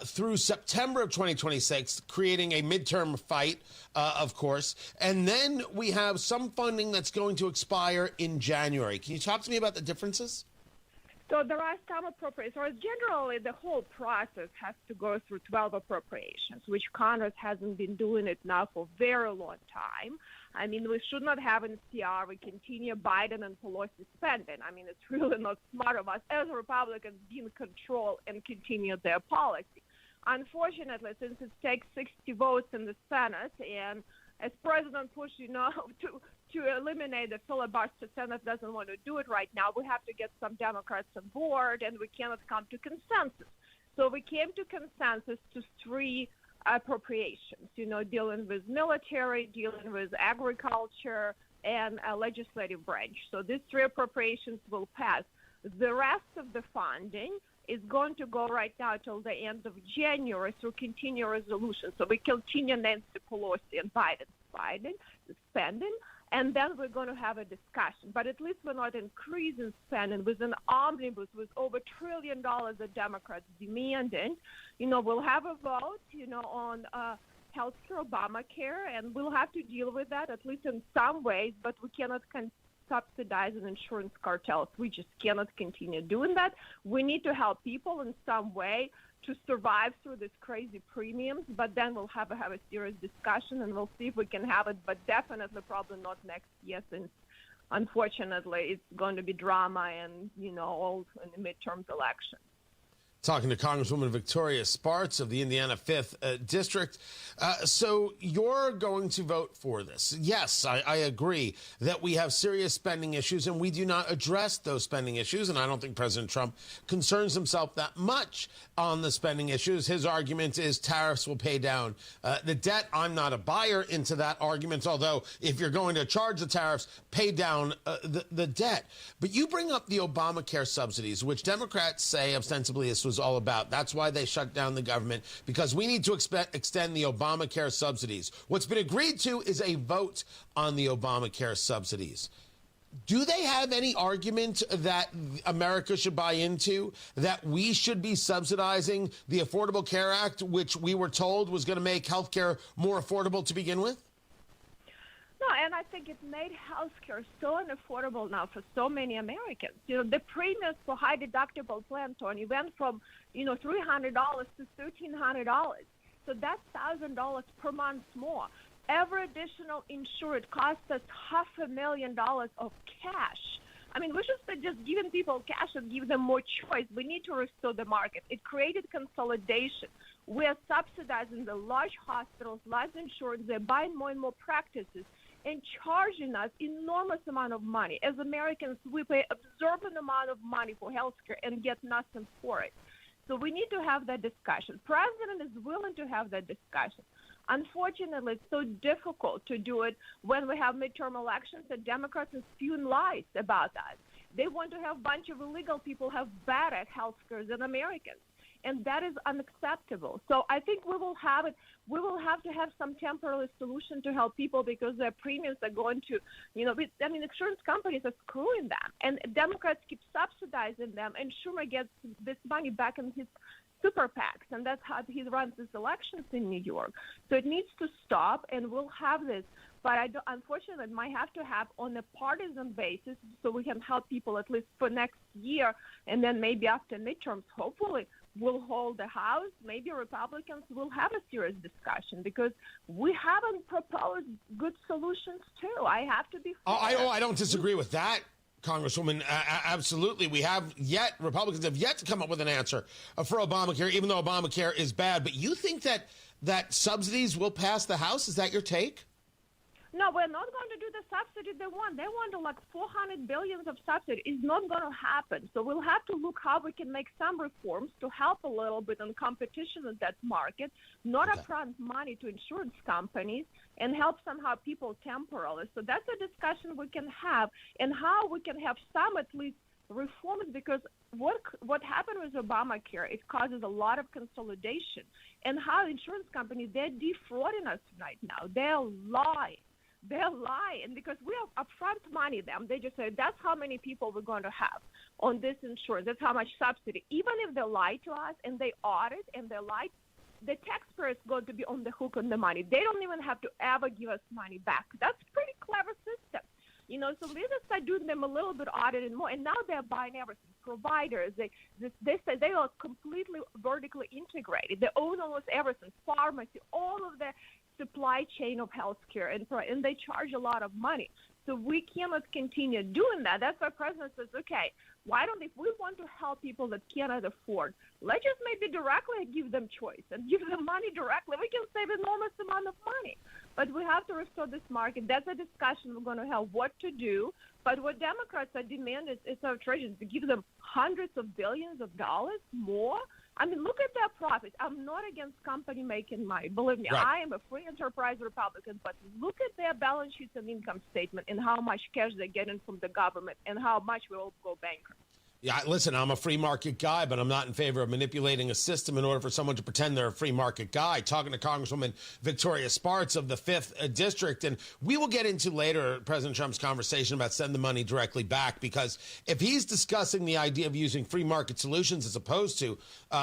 through September of 2026, creating a midterm fight, of course, and then we have some funding that's going to expire in January. Can you talk to me about the differences? So there are some appropriations. Generally, the whole process has to go through 12 appropriations, which Congress hasn't been doing it now for a very long time. I mean, we should not have in CR, we continue Biden and Pelosi spending. I mean, it's really not smart of us as Republicans being in control and continue their policy. Unfortunately, since it takes 60 votes in the Senate, and as President Bush, to eliminate the filibuster, Senate doesn't want to do it right now. We have to get some Democrats on board, and we cannot come to consensus. So we came to consensus to 3 appropriations, dealing with military, dealing with agriculture, and a legislative branch. So these 3 appropriations will pass. The rest of the funding is going to go right now till the end of January through continuing resolution. So we continue Nancy Pelosi and Biden spending, and then we're going to have a discussion. But at least we're not increasing spending with an omnibus with over $1 trillion the Democrats demanding. We'll have a vote, on health care, Obamacare, and we'll have to deal with that, at least in some ways, but we cannot subsidize an insurance cartels. We just cannot continue doing that. We need to help people in some way to survive through this crazy premiums, but then we'll have a serious discussion, and we'll see if we can have it, but definitely probably not next year, since unfortunately it's going to be drama and, all in the midterms election. Talking to Congresswoman Victoria Spartz of the Indiana 5th District. So you're going to vote for this. Yes, I agree that we have serious spending issues, and we do not address those spending issues. And I don't think President Trump concerns himself that much on the spending issues. His argument is tariffs will pay down the debt. I'm not a buyer into that argument, although if you're going to charge the tariffs, pay down the debt. But you bring up the Obamacare subsidies, which Democrats say ostensibly this was all about. That's why they shut down the government, because we need to extend the Obamacare subsidies. What's been agreed to is a vote on the Obamacare subsidies. Do they have any argument that America should buy into, that we should be subsidizing the Affordable Care Act, which we were told was going to make health care more affordable to begin with? No, and I think it made healthcare so unaffordable now for so many Americans. The premiums for high deductible plan, Tony, went from, $300 to $1,300. So that's $1,000 per month more. Every additional insured costs us $500,000 of cash. I mean, we should start just giving people cash and give them more choice. We need to restore the market. It created consolidation. We are subsidizing the large hospitals, large insurance. They're buying more and more practices and charging us enormous amount of money. As Americans, we pay absorbent amount of money for healthcare and get nothing for it. So we need to have that discussion. President is willing to have that discussion. Unfortunately, it's so difficult to do it when we have midterm elections, and Democrats are spewing lies about that. They want to have a bunch of illegal people have better health care than Americans. And that is unacceptable. So I think we will have it. We will have to have some temporary solution to help people because their premiums are going to, insurance companies are screwing them. And Democrats keep subsidizing them. And Schumer gets this money back in his super PACs. And that's how he runs his elections in New York. So it needs to stop, and we'll have this. But unfortunately, it might have to have on a partisan basis so we can help people at least for next year. And then maybe after midterms, hopefully, we'll hold the House. Maybe Republicans will have a serious discussion because we haven't proposed good solutions too. I have to be fair. I don't disagree with that, Congresswoman. Absolutely. Republicans have yet to come up with an answer for Obamacare, even though Obamacare is bad. But you think that subsidies will pass the House? Is that your take? No, we're not going to do the subsidy they want. They want like $400 billion of subsidy. It's not going to happen. So we'll have to look how we can make some reforms to help a little bit on competition in that market, not upfront money to insurance companies, and help somehow people temporarily. So that's a discussion we can have, and how we can have some at least reforms, because what happened with Obamacare, it causes a lot of consolidation, and how insurance companies, they're defrauding us right now. They're lying. And because we have upfront money them, they just say that's how many people we're going to have on this insurance. That's how much subsidy. Even if they lie to us and they audit and they lie, the taxpayer is going to be on the hook on the money. They don't even have to ever give us money back. That's a pretty clever system. So we just start doing them a little bit audited more, and now they're buying everything. Providers, they say they are completely vertically integrated. They own almost everything, pharmacy, all of the supply chain of healthcare, and they charge a lot of money. So we cannot continue doing that. That's why the president says, okay, if we want to help people that cannot afford, let's just maybe directly give them choice and give them money directly. We can save enormous amount of money. But we have to restore this market. That's a discussion we're going to have what to do. But what Democrats are demanding is outrageous, to give them hundreds of billions of dollars more. I mean, look at their profits. I'm not against company making money. Believe me, right. I am a free enterprise Republican, but look at their balance sheets and income statement and how much cash they're getting from the government and how much we all go bankrupt. Yeah, listen, I'm a free market guy, but I'm not in favor of manipulating a system in order for someone to pretend they're a free market guy. Talking to Congresswoman Victoria Spartz of the 5th District, and we will get into later President Trump's conversation about send the money directly back, because if he's discussing the idea of using free market solutions as opposed to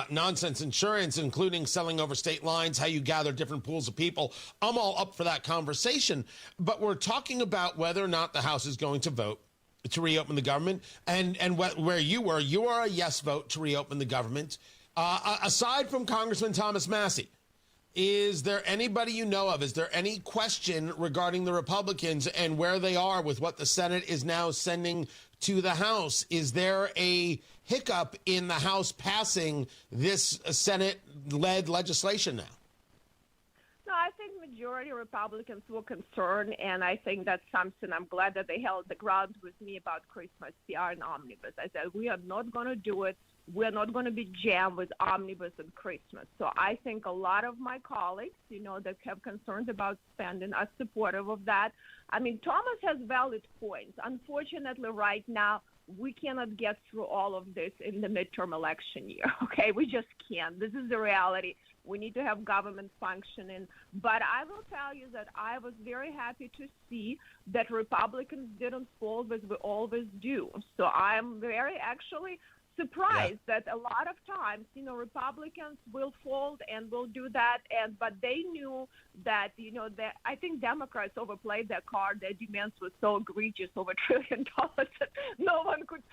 nonsense insurance, including selling over state lines, how you gather different pools of people, I'm all up for that conversation. But we're talking about whether or not the House is going to vote to reopen the government, and where you are a yes vote to reopen the government. Aside from Congressman Thomas Massey, is there anybody you know of? Is there any question regarding the Republicans and where they are with what the Senate is now sending to the House? Is there a hiccup in the House passing this Senate-led legislation now? No, I think majority Republicans were concerned, and I think that's something I'm glad that they held the ground with me about Christmas PR and Omnibus. I said, we are not going to do it. We're not going to be jammed with Omnibus and Christmas. So I think a lot of my colleagues, that have concerns about spending are supportive of that. I mean, Thomas has valid points. Unfortunately, right now, we cannot get through all of this in the midterm election year, okay? We just can't. This is the reality. We need to have government functioning. But I will tell you that I was very happy to see that Republicans didn't fold as we always do. So I'm very actually surprised that a lot of times, Republicans will fold and will do that. But they knew that, that I think Democrats overplayed their card. Their demands were so egregious, over $1 trillion, that no one could,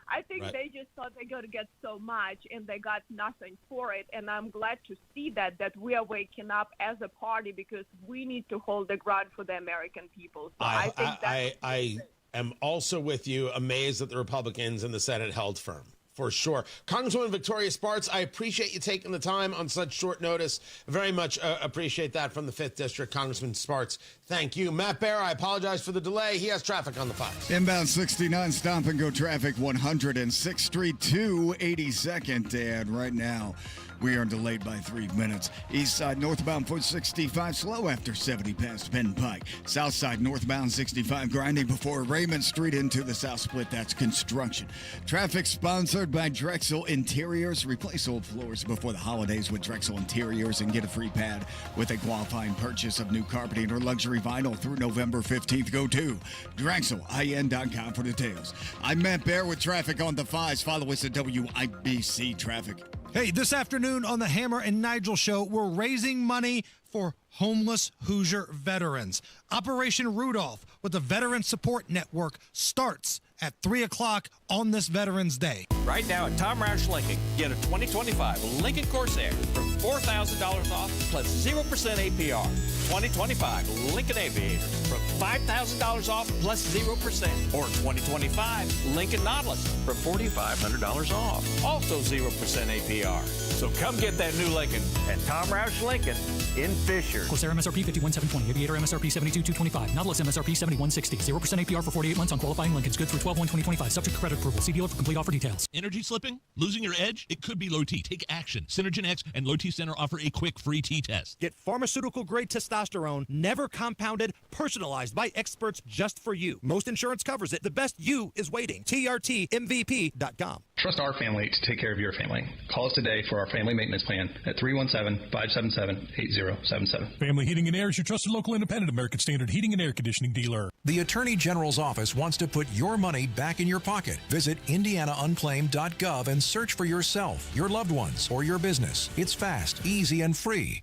I think they just thought they're going to get so much and they got nothing for it. And I'm glad to see that we are waking up as a party, because we need to hold the ground for the American people. So I think I am also with you, amazed that the Republicans in the Senate held firm for sure. Congresswoman Victoria Spartz, I appreciate you taking the time on such short notice. Very much appreciate that from the 5th District. Congressman Spartz, thank you. Matt Bear, I apologize for the delay. He has traffic on the 5. Inbound 69, stop and go traffic 106th Street to 82nd. And right now, we are delayed by 3 minutes. East side northbound 465 slow after 70 past Penn Pike. South side northbound 65 grinding before Raymond Street into the south split. That's construction. Traffic sponsored by Drexel Interiors. Replace old floors before the holidays with Drexel Interiors and get a free pad with a qualifying purchase of new carpeting or luxury vinyl through November 15th. Go to DrexelIN.com for details. I'm Matt Bear with traffic on the 5s. Follow us at WIBC Traffic. Hey, this afternoon on the Hammer and Nigel Show, we're raising money for homeless Hoosier veterans. Operation Rudolph with the Veteran Support Network starts at 3 o'clock on this Veterans Day. Right now at Tom Roush Lincoln, get a 2025 Lincoln Corsair for $4,000 off plus 0% APR. 2025 Lincoln Aviator for $5,000 off plus 0%. Or 2025 Lincoln Nautilus for $4,500 off. Also 0% APR. So come get that new Lincoln at Tom Roush Lincoln in Fisher. Corsair MSRP 51,720. Aviator MSRP 72,225. Nautilus MSRP 71,60. 0% APR for 48 months on qualifying Lincolns. Good through 12/1/2025. Subject to credit approval. See dealer for complete offer details. Energy slipping? Losing your edge? It could be low T. Take action. Synergen X and Low T Center offer a quick free T test. Get pharmaceutical-grade testosterone, never compounded, personalized by experts just for you. Most insurance covers it. The best you is waiting. TRTMVP.com. Trust our family to take care of your family. Call us today for our family maintenance plan at 317-577-8077. Family Heating and Air is your trusted local independent American Standard heating and air conditioning dealer. The Attorney General's office wants to put your money back in your pocket. Visit IndianaUnclaimed.gov and search for yourself, your loved ones, or your business. It's fast, easy, and free.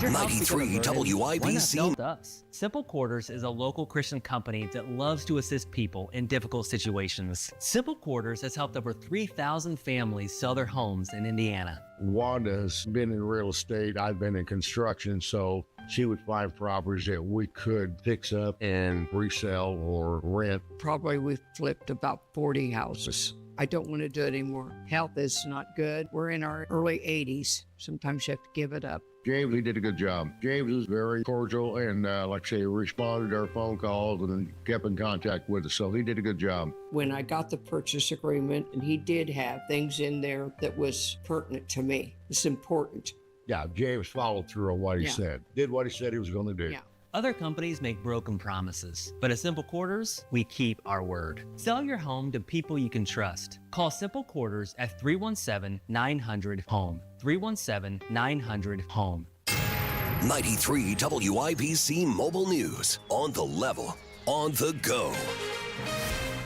93 WIBC. Us. Simple Quarters is a local Christian company that loves to assist people in difficult situations. Simple Quarters has helped over 3,000 families sell their homes in Indiana. Wanda's been in real estate. I've been in construction, so she would find properties that we could fix up and resell or rent. Probably we've flipped about 40 houses. I don't want to do it anymore. Health is not good. We're in our early 80s. Sometimes you have to give it up. James, he did a good job. James was very cordial and, like I say, responded to our phone calls and kept in contact with us. So he did a good job. When I got the purchase agreement, and he did have things in there that was pertinent to me. It's important. Yeah, James followed through on what he said. Did what he said he was going to do. Yeah. Other companies make broken promises, but at Simple Quarters, we keep our word. Sell your home to people you can trust. Call Simple Quarters at 317-900-HOME. 317-900-HOME. 93 WIBC Mobile News. On the level, on the go.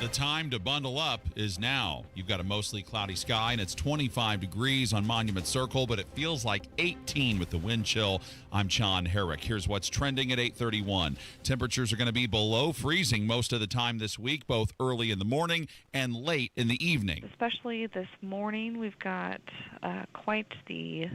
The time to bundle up is now. You've got a mostly cloudy sky, and it's 25 degrees on Monument Circle, but it feels like 18 with the wind chill. I'm John Herrick. Here's what's trending at 8:31. Temperatures are going to be below freezing most of the time this week, both early in the morning and late in the evening. Especially this morning, we've got quite the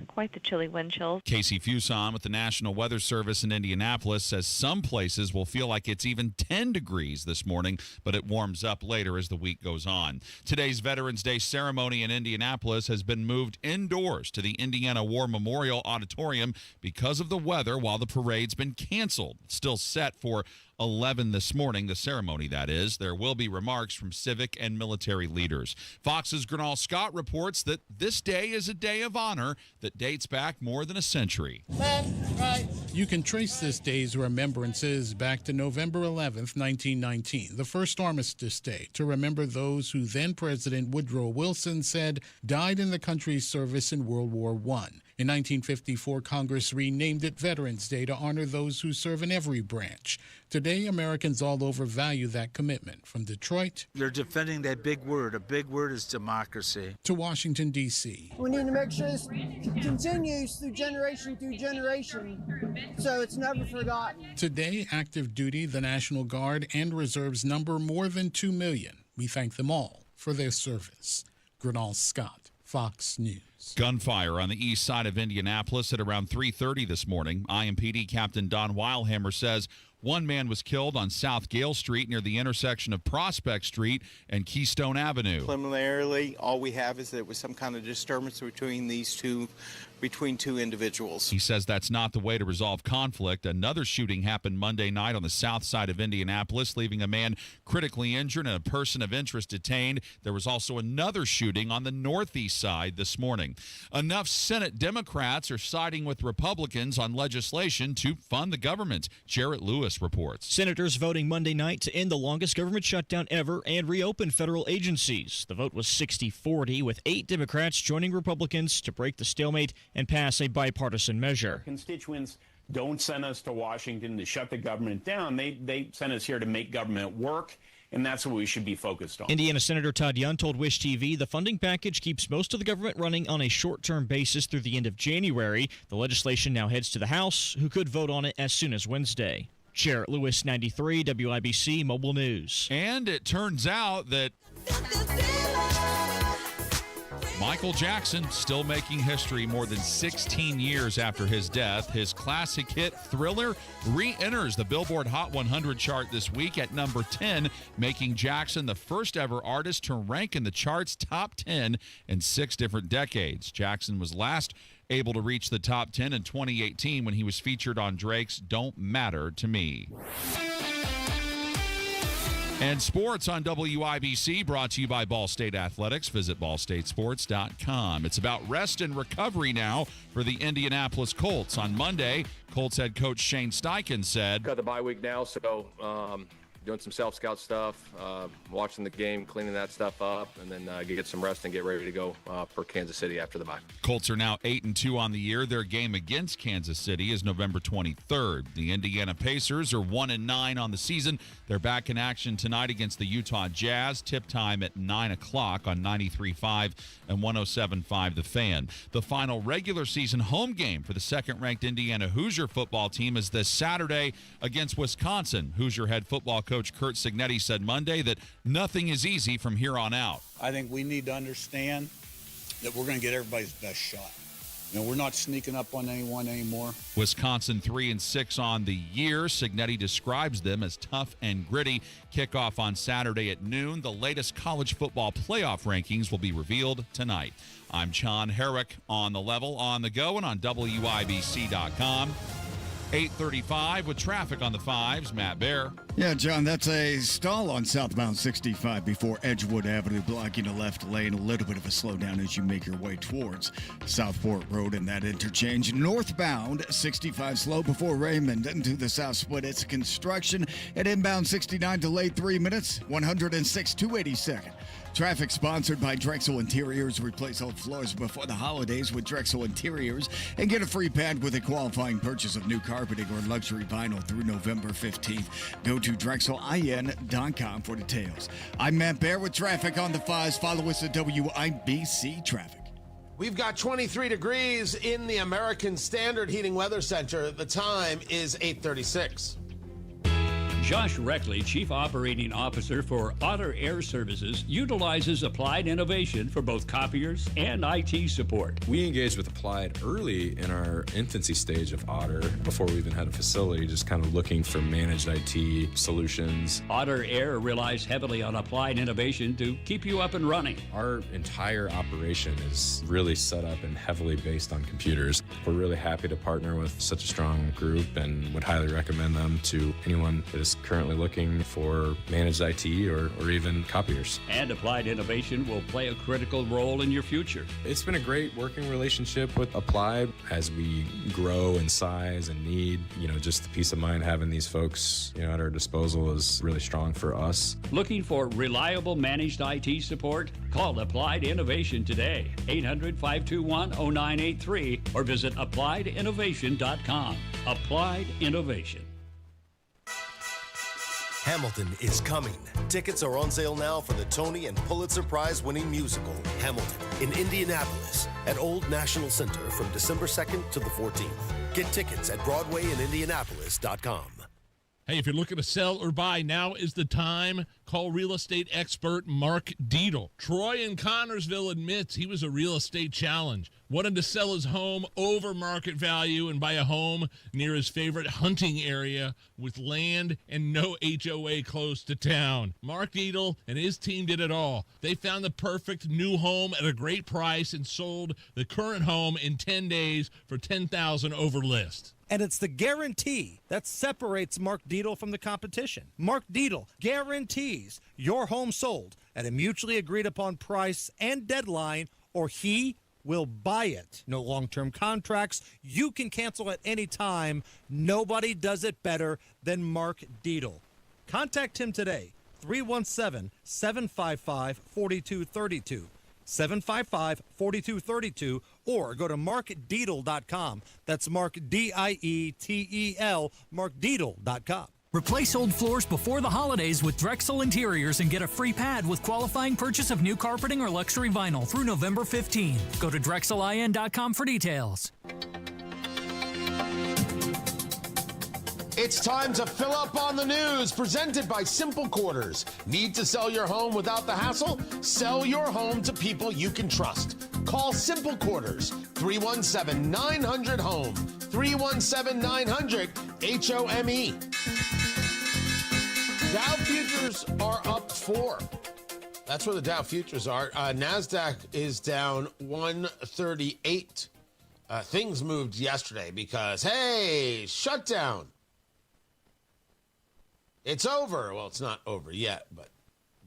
chilly wind chills. Casey Fuson with the National Weather Service in Indianapolis says some places will feel like it's even 10 degrees this morning, but it warms up later as the week goes on. Today's Veterans Day ceremony in Indianapolis has been moved indoors to the Indiana War Memorial Auditorium because of the weather while the parade's been canceled. It's still set for 11 this morning, the ceremony that is. There will be remarks from civic and military leaders. Fox's Gernal Scott reports that this day is a day of honor that dates back more than a century. You can trace this day's remembrances back to November 11th, 1919, the first Armistice Day, to remember those who then President Woodrow Wilson said died in the country's service in World War I. In 1954, Congress renamed it Veterans Day to honor those who serve in every branch. Today, Americans all over value that commitment. From Detroit, they're defending that big word. A big word is democracy. To Washington, D.C. We need to make sure this continues through generation so it's never forgotten. Today, active duty, the National Guard, and reserves number more than 2 million. We thank them all for their service. Gernal Scott, Fox News. efforts. Gunfire on the east side of Indianapolis at around 3:30 this morning. IMPD Captain Don Weilhammer says one man was killed on South Gale Street near the intersection of Prospect Street and Keystone Avenue. Preliminarily, all we have is that it was some kind of disturbance between two individuals. He says that's not the way to resolve conflict. Another shooting happened Monday night on the south side of Indianapolis, leaving a man critically injured and a person of interest detained. There was also another shooting on the northeast side this morning. Enough Senate Democrats are siding with Republicans on legislation to fund the government. Jarrett Lewis reports. Senators voting Monday night to end the longest government shutdown ever and reopen federal agencies. The vote was 60-40, with 8 Democrats joining Republicans to break the stalemate and pass a bipartisan measure. Constituents don't send us to Washington to shut the government down. They send us here to make government work, and that's what we should be focused on. Indiana Senator Todd Young told Wish TV the funding package keeps most of the government running on a short-term basis through the end of January. The legislation now heads to the House, who could vote on it as soon as Wednesday. Jarrett Lewis, 93, WIBC Mobile News. And it turns out that Michael Jackson still making history more than 16 years after his death. His classic hit Thriller re-enters the Billboard Hot 100 chart this week at number 10, making Jackson the first ever artist to rank in the chart's top 10 in 6 different decades. Jackson was last able to reach the top 10 in 2018 when he was featured on Drake's Don't Matter to Me. And sports on WIBC, brought to you by Ball State Athletics. Visit ballstatesports.com. It's about rest and recovery now for the Indianapolis Colts. On Monday, Colts head coach Shane Steichen said, got the bye week now, so doing some self-scout stuff, watching the game, cleaning that stuff up, and then get some rest and get ready to go for Kansas City after the bye. Colts are now 8-2 on the year. Their game against Kansas City is November 23rd. The Indiana Pacers are 1-9 on the season. They're back in action tonight against the Utah Jazz. Tip time at 9 o'clock on 93.5 and 107.5 The Fan. The final regular season home game for the second-ranked Indiana Hoosier football team is this Saturday against Wisconsin. Hoosier head football coach Kurt Cignetti said Monday that nothing is easy from here on out. I think we need to understand that we're going to get everybody's best shot. You know, we're not sneaking up on anyone anymore. Wisconsin 3-6 on the year. Cignetti describes them as tough and gritty. Kickoff on Saturday at noon. The latest college football playoff rankings will be revealed tonight. I'm John Herrick on The Level, on the go, and on WIBC.com. 8:35 with traffic on the 5s. Matt Bear. Yeah, John, that's a stall on southbound 65 before Edgewood Avenue, blocking the left lane. A little bit of a slowdown as you make your way towards Southport Road and that interchange. Northbound 65 slow before Raymond into the south split. It's construction at inbound 69, delayed 3 minutes, 106 282nd. Traffic sponsored by Drexel Interiors. Replace old floors before the holidays with Drexel Interiors and get a free pad with a qualifying purchase of new carpeting or luxury vinyl through November 15th. Go to DrexelIN.com for details. I'm Matt Bear with traffic on the 5s. Follow us at WIBC Traffic. We've got 23 degrees in the American Standard Heating Weather Center. The time is 8:36. Josh Reckley, Chief Operating Officer for Otter Air Services, utilizes Applied Innovation for both copiers and IT support. We engaged with Applied early in our infancy stage of Otter, before we even had a facility, just kind of looking for managed IT solutions. Otter Air relies heavily on Applied Innovation to keep you up and running. Our entire operation is really set up and heavily based on computers. We're really happy to partner with such a strong group and would highly recommend them to anyone that is currently looking for managed IT or even copiers. And Applied Innovation will play a critical role in your future. It's been a great working relationship with Applied as we grow in size and need, just the peace of mind having these folks, at our disposal is really strong for us. Looking for reliable managed IT support? Call Applied Innovation today, 800-521-0983, or visit applieddinnovation.com. Applied Innovation. Hamilton is coming. Tickets are on sale now for the Tony and Pulitzer Prize-winning musical, Hamilton, in Indianapolis at Old National Center from December 2nd to the 14th. Get tickets at BroadwayInIndianapolis.com. Hey, if you're looking to sell or buy, now is the time. Call real estate expert Mark Dietl. Troy in Connorsville admits he was a real estate challenge. Wanted to sell his home over market value and buy a home near his favorite hunting area with land and no HOA close to town. Mark Dietl and his team did it all. They found the perfect new home at a great price and sold the current home in 10 days for $10,000 over list. And it's the guarantee that separates Mark Dietl from the competition. Mark Dietl guarantees your home sold at a mutually agreed upon price and deadline, or he will buy it. No long-term contracts. You can cancel at any time. Nobody does it better than Mark Dietl. Contact him today, 317-755-4232. 755-4232, or go to markdietl.com. That's Mark, D-I-E-T-E-L, markdietl.com. Replace old floors before the holidays with Drexel Interiors and get a free pad with qualifying purchase of new carpeting or luxury vinyl through November 15. Go to drexelin.com for details. It's time to fill up on the news, presented by Simple Quarters. Need to sell your home without the hassle? Sell your home to people you can trust. Call Simple Quarters, 317-900-HOME, 317-900-HOME. Dow futures are up 4. That's where the Dow futures are. NASDAQ is down 138. Things moved yesterday because, hey, shutdown. It's over. Well, it's not over yet, but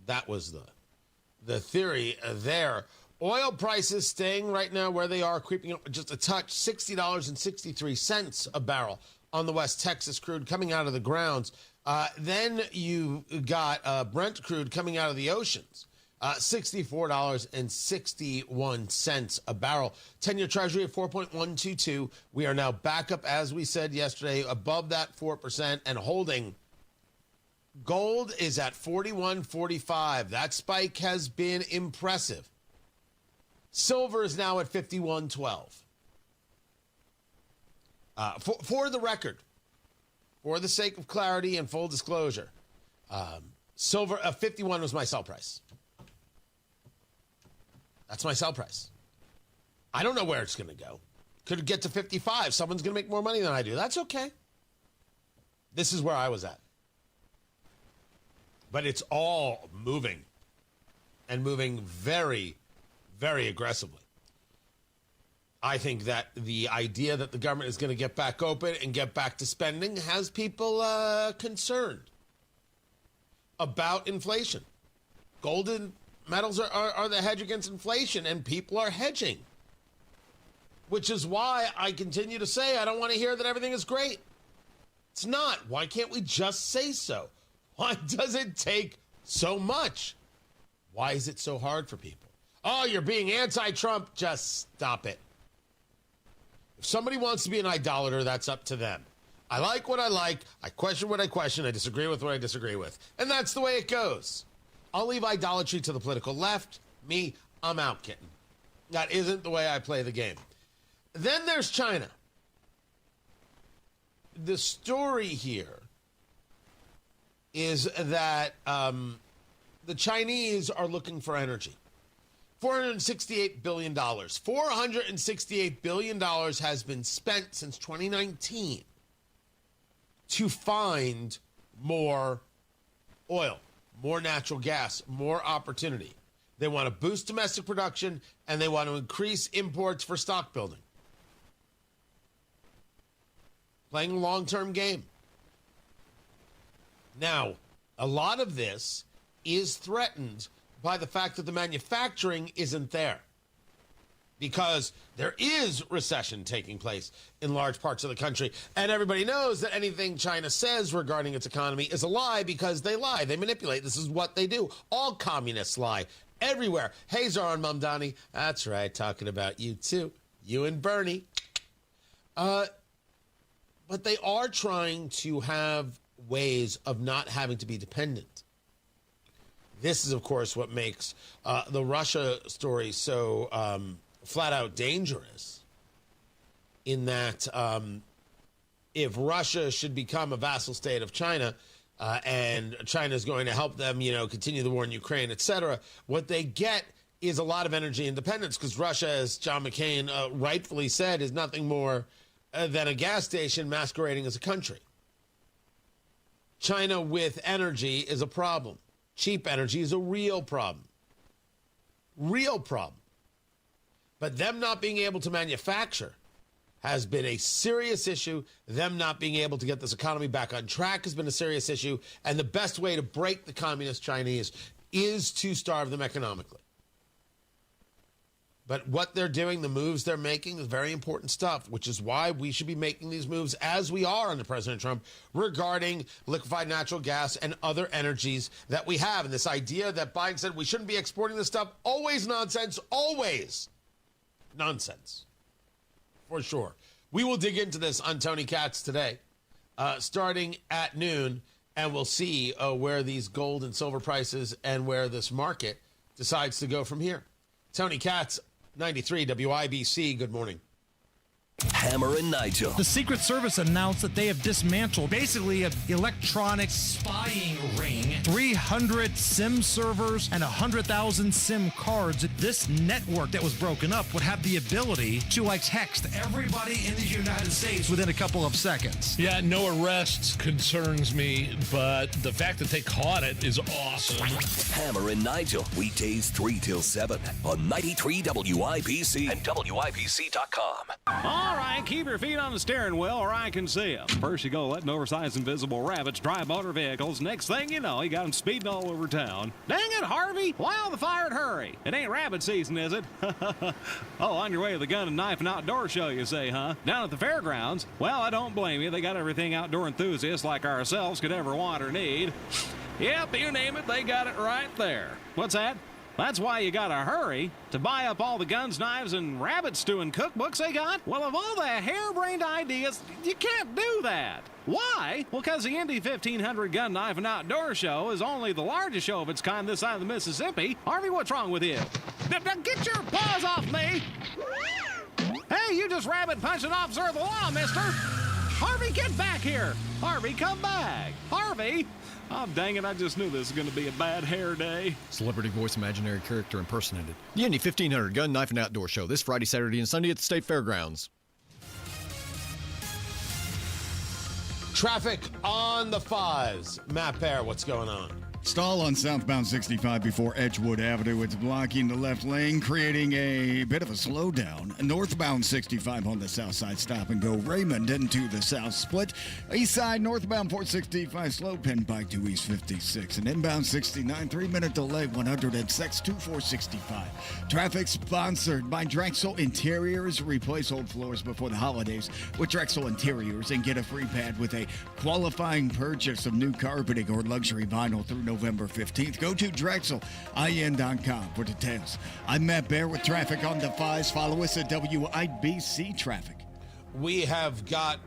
that was the theory there. Oil prices staying right now where they are, creeping up just a touch, $60.63 a barrel on the West Texas crude coming out of the grounds. Then you got Brent crude coming out of the oceans, $64.61 a barrel. 10-year Treasury at 4.122. We are now back up, as we said yesterday, above that 4% and holding. Gold is at 41.45. That spike has been impressive. Silver is now at 51.12. For the record, for the sake of clarity and full disclosure, silver 51 was my sell price. That's my sell price. I don't know where it's going to go. Could get to 55. Someone's going to make more money than I do. That's okay. This is where I was at. But it's all moving, and moving very, very aggressively. I think that the idea that the government is going to get back open and get back to spending has people concerned about inflation. Golden metals are the hedge against inflation, and people are hedging, which is why I continue to say I don't want to hear that everything is great. It's not. Why can't we just say so? Why does it take so much? Why is it so hard for people? Oh, you're being anti-Trump. Just stop it. If somebody wants to be an idolater, that's up to them. I like what I like. I question what I question. I disagree with what I disagree with. And that's the way it goes. I'll leave idolatry to the political left. Me, I'm out, kitten. That isn't the way I play the game. Then there's China. The story here is that the Chinese are looking for energy. $468 billion. $468 billion has been spent since 2019 to find more oil, more natural gas, more opportunity. They want to boost domestic production, and they want to increase imports for stock building. Playing a long-term game. Now, a lot of this is threatened by the fact that the manufacturing isn't there, because there is recession taking place in large parts of the country. And everybody knows that anything China says regarding its economy is a lie, because they lie. They manipulate. This is what they do. All communists lie everywhere. Hey, Zoran Mamdani. That's right. Talking about you, too. You and Bernie. But they are trying to have ways of not having to be dependent. This is, of course, what makes the Russia story so flat out dangerous, in that if Russia should become a vassal state of China, and China is going to help them, continue the war in Ukraine, etc., what they get is a lot of energy independence, because Russia, as John McCain rightfully said, is nothing more than a gas station masquerading as a country. China with energy is a problem. Cheap energy is a real problem. Real problem. But them not being able to manufacture has been a serious issue. Them not being able to get this economy back on track has been a serious issue. And the best way to break the communist Chinese is to starve them economically. But what they're doing, the moves they're making, is very important stuff, which is why we should be making these moves, as we are under President Trump, regarding liquefied natural gas and other energies that we have. And this idea that Biden said we shouldn't be exporting this stuff, always nonsense, always nonsense, for sure. We will dig into this on Tony Katz today, starting at noon, and we'll see where these gold and silver prices and where this market decides to go from here. Tony Katz, 93 WIBC. Good morning. Hammer and Nigel. The Secret Service announced that they have dismantled basically an electronic spying ring, 300 SIM servers, and 100,000 SIM cards. This network that was broken up would have the ability to text everybody in the United States within a couple of seconds. Yeah, no arrests concerns me, but the fact that they caught it is awesome. Hammer and Nigel, weekdays 3 till 7 on 93 WIBC and WIBC.com. All right, keep your feet on the steering wheel or I can see them. First you go letting oversized invisible rabbits drive motor vehicles. Next thing you know, you got them speeding all over town. Dang it, Harvey! Why the fire and hurry? It ain't rabbit season, is it? Oh, on your way to the gun and knife and outdoor show, you say, huh? Down at the fairgrounds? Well, I don't blame you. They got everything outdoor enthusiasts like ourselves could ever want or need. Yep, you name it, they got it right there. What's that? That's why you gotta hurry to buy up all the guns, knives, and rabbit stewing cookbooks they got. Well, of all the harebrained ideas, you can't do that. Why? Well, because the Indy 1500 Gun, Knife, and Outdoor Show is only the largest show of its kind this side of the Mississippi. Harvey, what's wrong with you? Get your paws off me! Hey, you just rabbit punching officer of the law, mister! Harvey, get back here! Harvey, come back! Harvey! Oh, dang it, I just knew this was going to be a bad hair day. Celebrity voice imaginary character impersonated. The Indy 1500 Gun, Knife, and Outdoor Show this Friday, Saturday, and Sunday at the State Fairgrounds. Traffic on the 5s. Matt Bear, what's going on? Stall on southbound 65 before Edgewood Avenue. It's blocking the left lane, creating a bit of a slowdown. Northbound 65 on the south side, stop and go. Raymond into the south split. East side, northbound 465 slow, pin bike to East 56. And inbound 69, 3-minute delay, 106 to 465. Traffic sponsored by Drexel Interiors. Replace old floors before the holidays with Drexel Interiors and get a free pad with a qualifying purchase of new carpeting or luxury vinyl through November 15th. Go to DrexelIN.com for details. I'm Matt Bear with traffic on the 5s. Follow us at WIBC Traffic. We have got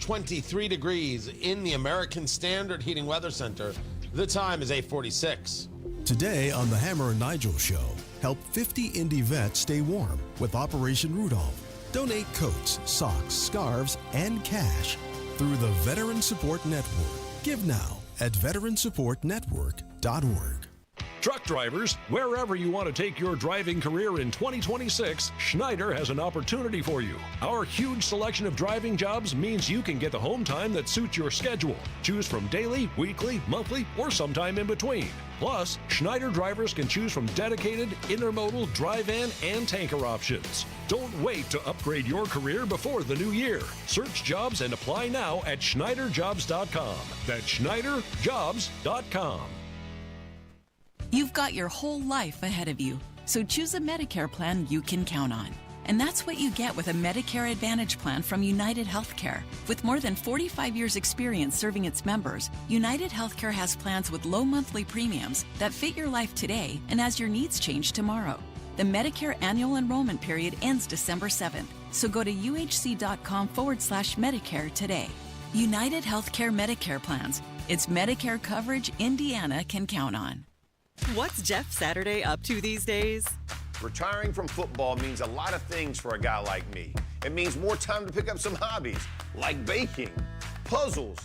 23 degrees in the American Standard Heating Weather Center. The time is 8:46. Today on the Hammer and Nigel Show, help 50 Indy vets stay warm with Operation Rudolph. Donate coats, socks, scarves, and cash through the Veteran Support Network. Give now at veteransupportnetwork.org. Truck drivers, wherever you want to take your driving career in 2026, Schneider has an opportunity for you. Our huge selection of driving jobs means you can get the home time that suits your schedule. Choose from daily, weekly, monthly, or sometime in between. Plus, Schneider drivers can choose from dedicated, intermodal, dry van, and tanker options. Don't wait to upgrade your career before the new year. Search jobs and apply now at SchneiderJobs.com. That's SchneiderJobs.com. You've got your whole life ahead of you, so choose a Medicare plan you can count on. And that's what you get with a Medicare Advantage plan from United Healthcare. With more than 45 years' experience serving its members, United Healthcare has plans with low monthly premiums that fit your life today and as your needs change tomorrow. The Medicare annual enrollment period ends December 7th, so go to uhc.com/Medicare today. United Healthcare Medicare plans. It's Medicare coverage Indiana can count on. What's Jeff Saturday up to these days? Retiring from football means a lot of things for a guy like me. It means more time to pick up some hobbies, like baking, puzzles,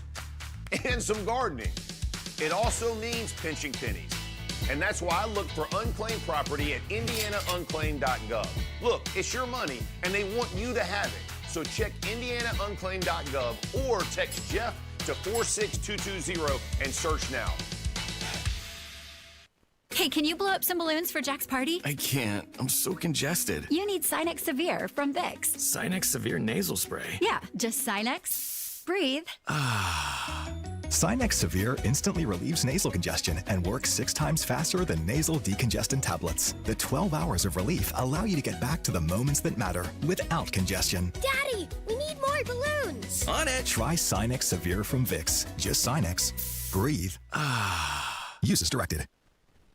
and some gardening. It also means pinching pennies. And that's why I look for unclaimed property at indianaunclaimed.gov. Look, it's your money, and they want you to have it. So check indianaunclaimed.gov or text Jeff to 46220 and search now. Hey, can you blow up some balloons for Jack's party? I can't. I'm so congested. You need Sinex Severe from Vicks. Sinex Severe Nasal Spray. Yeah, just Sinex. Breathe. Sinex Severe instantly relieves nasal congestion and works 6 times faster than nasal decongestant tablets. The 12 hours of relief allow you to get back to the moments that matter without congestion. Daddy, we need more balloons. On it! Try Sinex Severe from Vicks. Just Sinex. Breathe. Use as directed.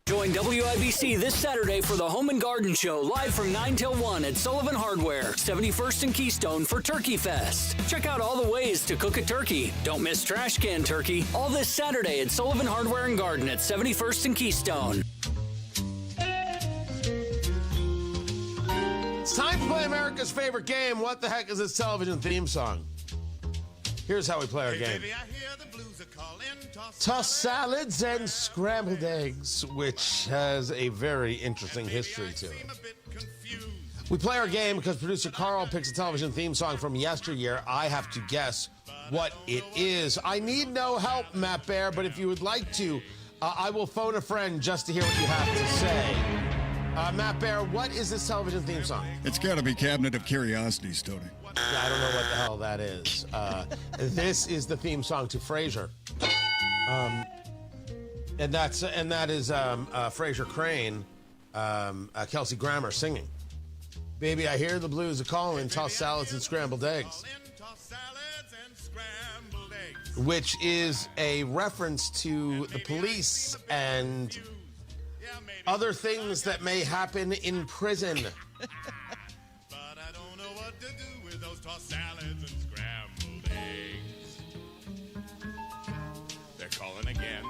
Join WIBC this Saturday for the Home and Garden Show, live from 9 till 1 at Sullivan Hardware, 71st and Keystone for Turkey Fest. Check out all the ways to cook a turkey. Don't miss trash can turkey. All this Saturday at Sullivan Hardware and Garden at 71st and Keystone. It's time to play America's favorite game. What the heck is this television theme song? Here's how we play our game. Tossed salads and scrambled eggs, which has a very interesting history to it. We play our game because producer Carl picks a television theme song from yesteryear. I have to guess what it is. I need no help, Matt Bear, but if you would like to, I will phone a friend just to hear what you have to say. Matt Bear, what is this television theme song? It's got to be Cabinet of Curiosities, Tony. Yeah, I don't know what the hell that is. This is the theme song to Frasier. And that is Frasier Crane, Kelsey Grammer singing. Baby, I hear the blues are calling, tossed salads and scrambled eggs. Which is a reference to the police and other things that may happen in prison. But I don't know what to do with those tossed salads and scrambled eggs. They're calling again.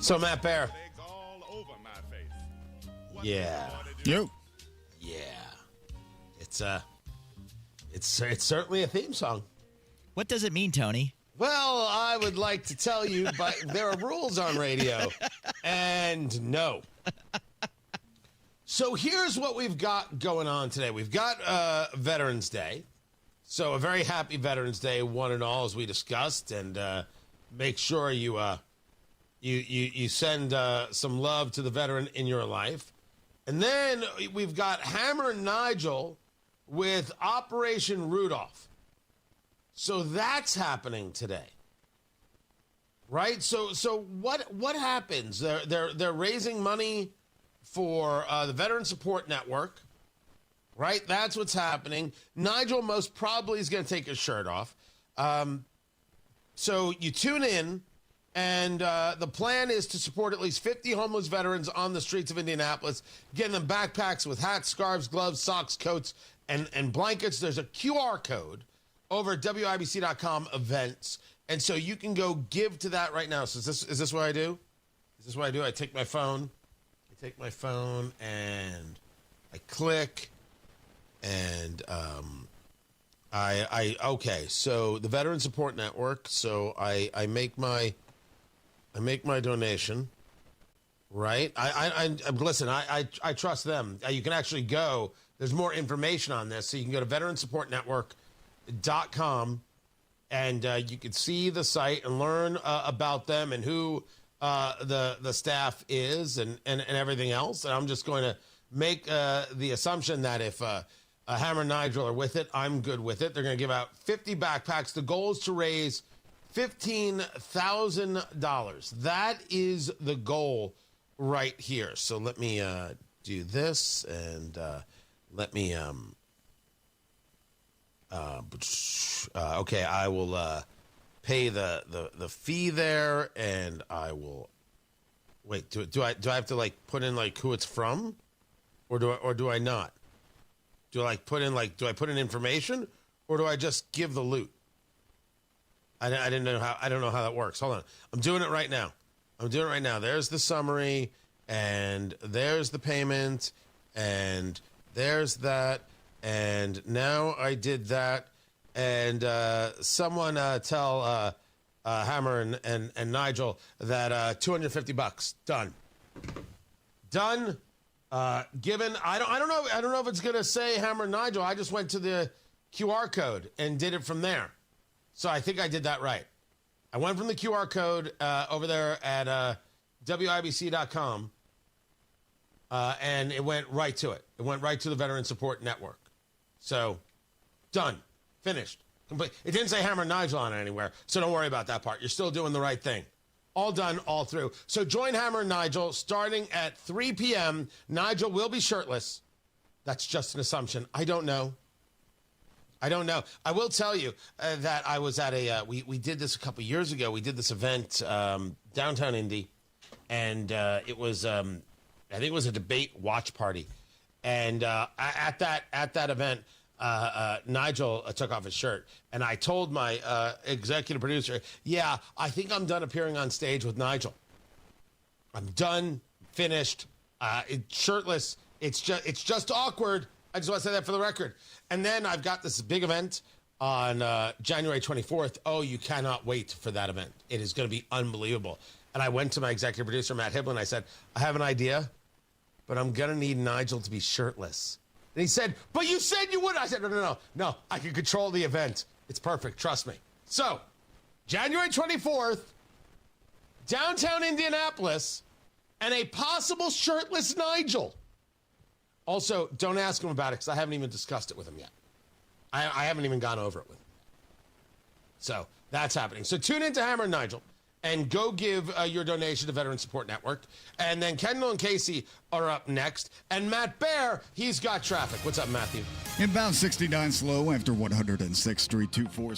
So, Matt Bear. Eggs all over my face. Yeah. Yo. Yeah. It's certainly a theme song. What does it mean, Tony? Well, I would like to tell you, but there are rules on radio. And no. So here's what we've got going on today. We've got Veterans Day. So a very happy Veterans Day, one and all, as we discussed. And make sure you send some love to the veteran in your life. And then we've got Hammer and Nigel with Operation Rudolph. So that's happening today, right? So what happens? They're raising money for the Veteran Support Network, right? That's what's happening. Nigel most probably is going to take his shirt off. So you tune in, and the plan is to support at least 50 homeless veterans on the streets of Indianapolis, getting them backpacks with hats, scarves, gloves, socks, coats, and blankets. There's a QR code over at WIBC.com events. And so you can go give to that right now. So is this what I do? Is this what I do? I take my phone and I click and okay. So the Veteran Support Network. So I make my donation. Right. Listen, I trust them. You can actually go. There's more information on this. So you can go to VeteranSupportNetwork.com and you can see the site and learn about them and who the staff is and everything else. And I'm just going to make the assumption that if Hammer and Nigel are with it, I'm good with it. They're going to give out 50 backpacks. The goal is to raise $15,000. That is the goal right here. So let me do this and let me okay, I will pay the fee there, and I will wait. Do I have to like put in like who it's from, or do I not? Do I put in information, or do I just give the loot? I don't know how that works. Hold on, I'm doing it right now. There's the summary, and there's the payment, and there's that. And now I did that. And someone tell Hammer and Nigel that $250 done. Done. Given I don't know if it's gonna say Hammer and Nigel. I just went to the QR code and did it from there. So I think I did that right. I went from the QR code over there at WIBC.com, and it went right to it. It went right to the Veteran Support Network. So, done. Finished. Complete. It didn't say Hammer and Nigel on it anywhere, so don't worry about that part. You're still doing the right thing. All done, all through. So join Hammer and Nigel starting at 3 p.m. Nigel will be shirtless. That's just an assumption. I don't know. I will tell you that I was at we did this a couple years ago. We did this event downtown Indy, and it was I think it was a debate watch party. And at that event, Nigel took off his shirt, and I told my executive producer, "Yeah, I think I'm done appearing on stage with Nigel. I'm done, finished, shirtless. It's just awkward. I just want to say that for the record." And then I've got this big event on January 24th. Oh, you cannot wait for that event. It is going to be unbelievable. And I went to my executive producer, Matt Hiblin. I said, "I have an idea, but I'm going to need Nigel to be shirtless." And he said, "But you said you would." I said, No, I can control the event. It's perfect. Trust me. So, January 24th, downtown Indianapolis, and a possible shirtless Nigel. Also, don't ask him about it because I haven't even discussed it with him yet. I haven't even gone over it with him. So, that's happening. So, tune in to Hammer and Nigel and go give your donation to Veteran Support Network. And then Kendall and Casey are up next. And Matt Baer, he's got traffic. What's up, Matthew? Inbound 69 slow after 106th Street 24.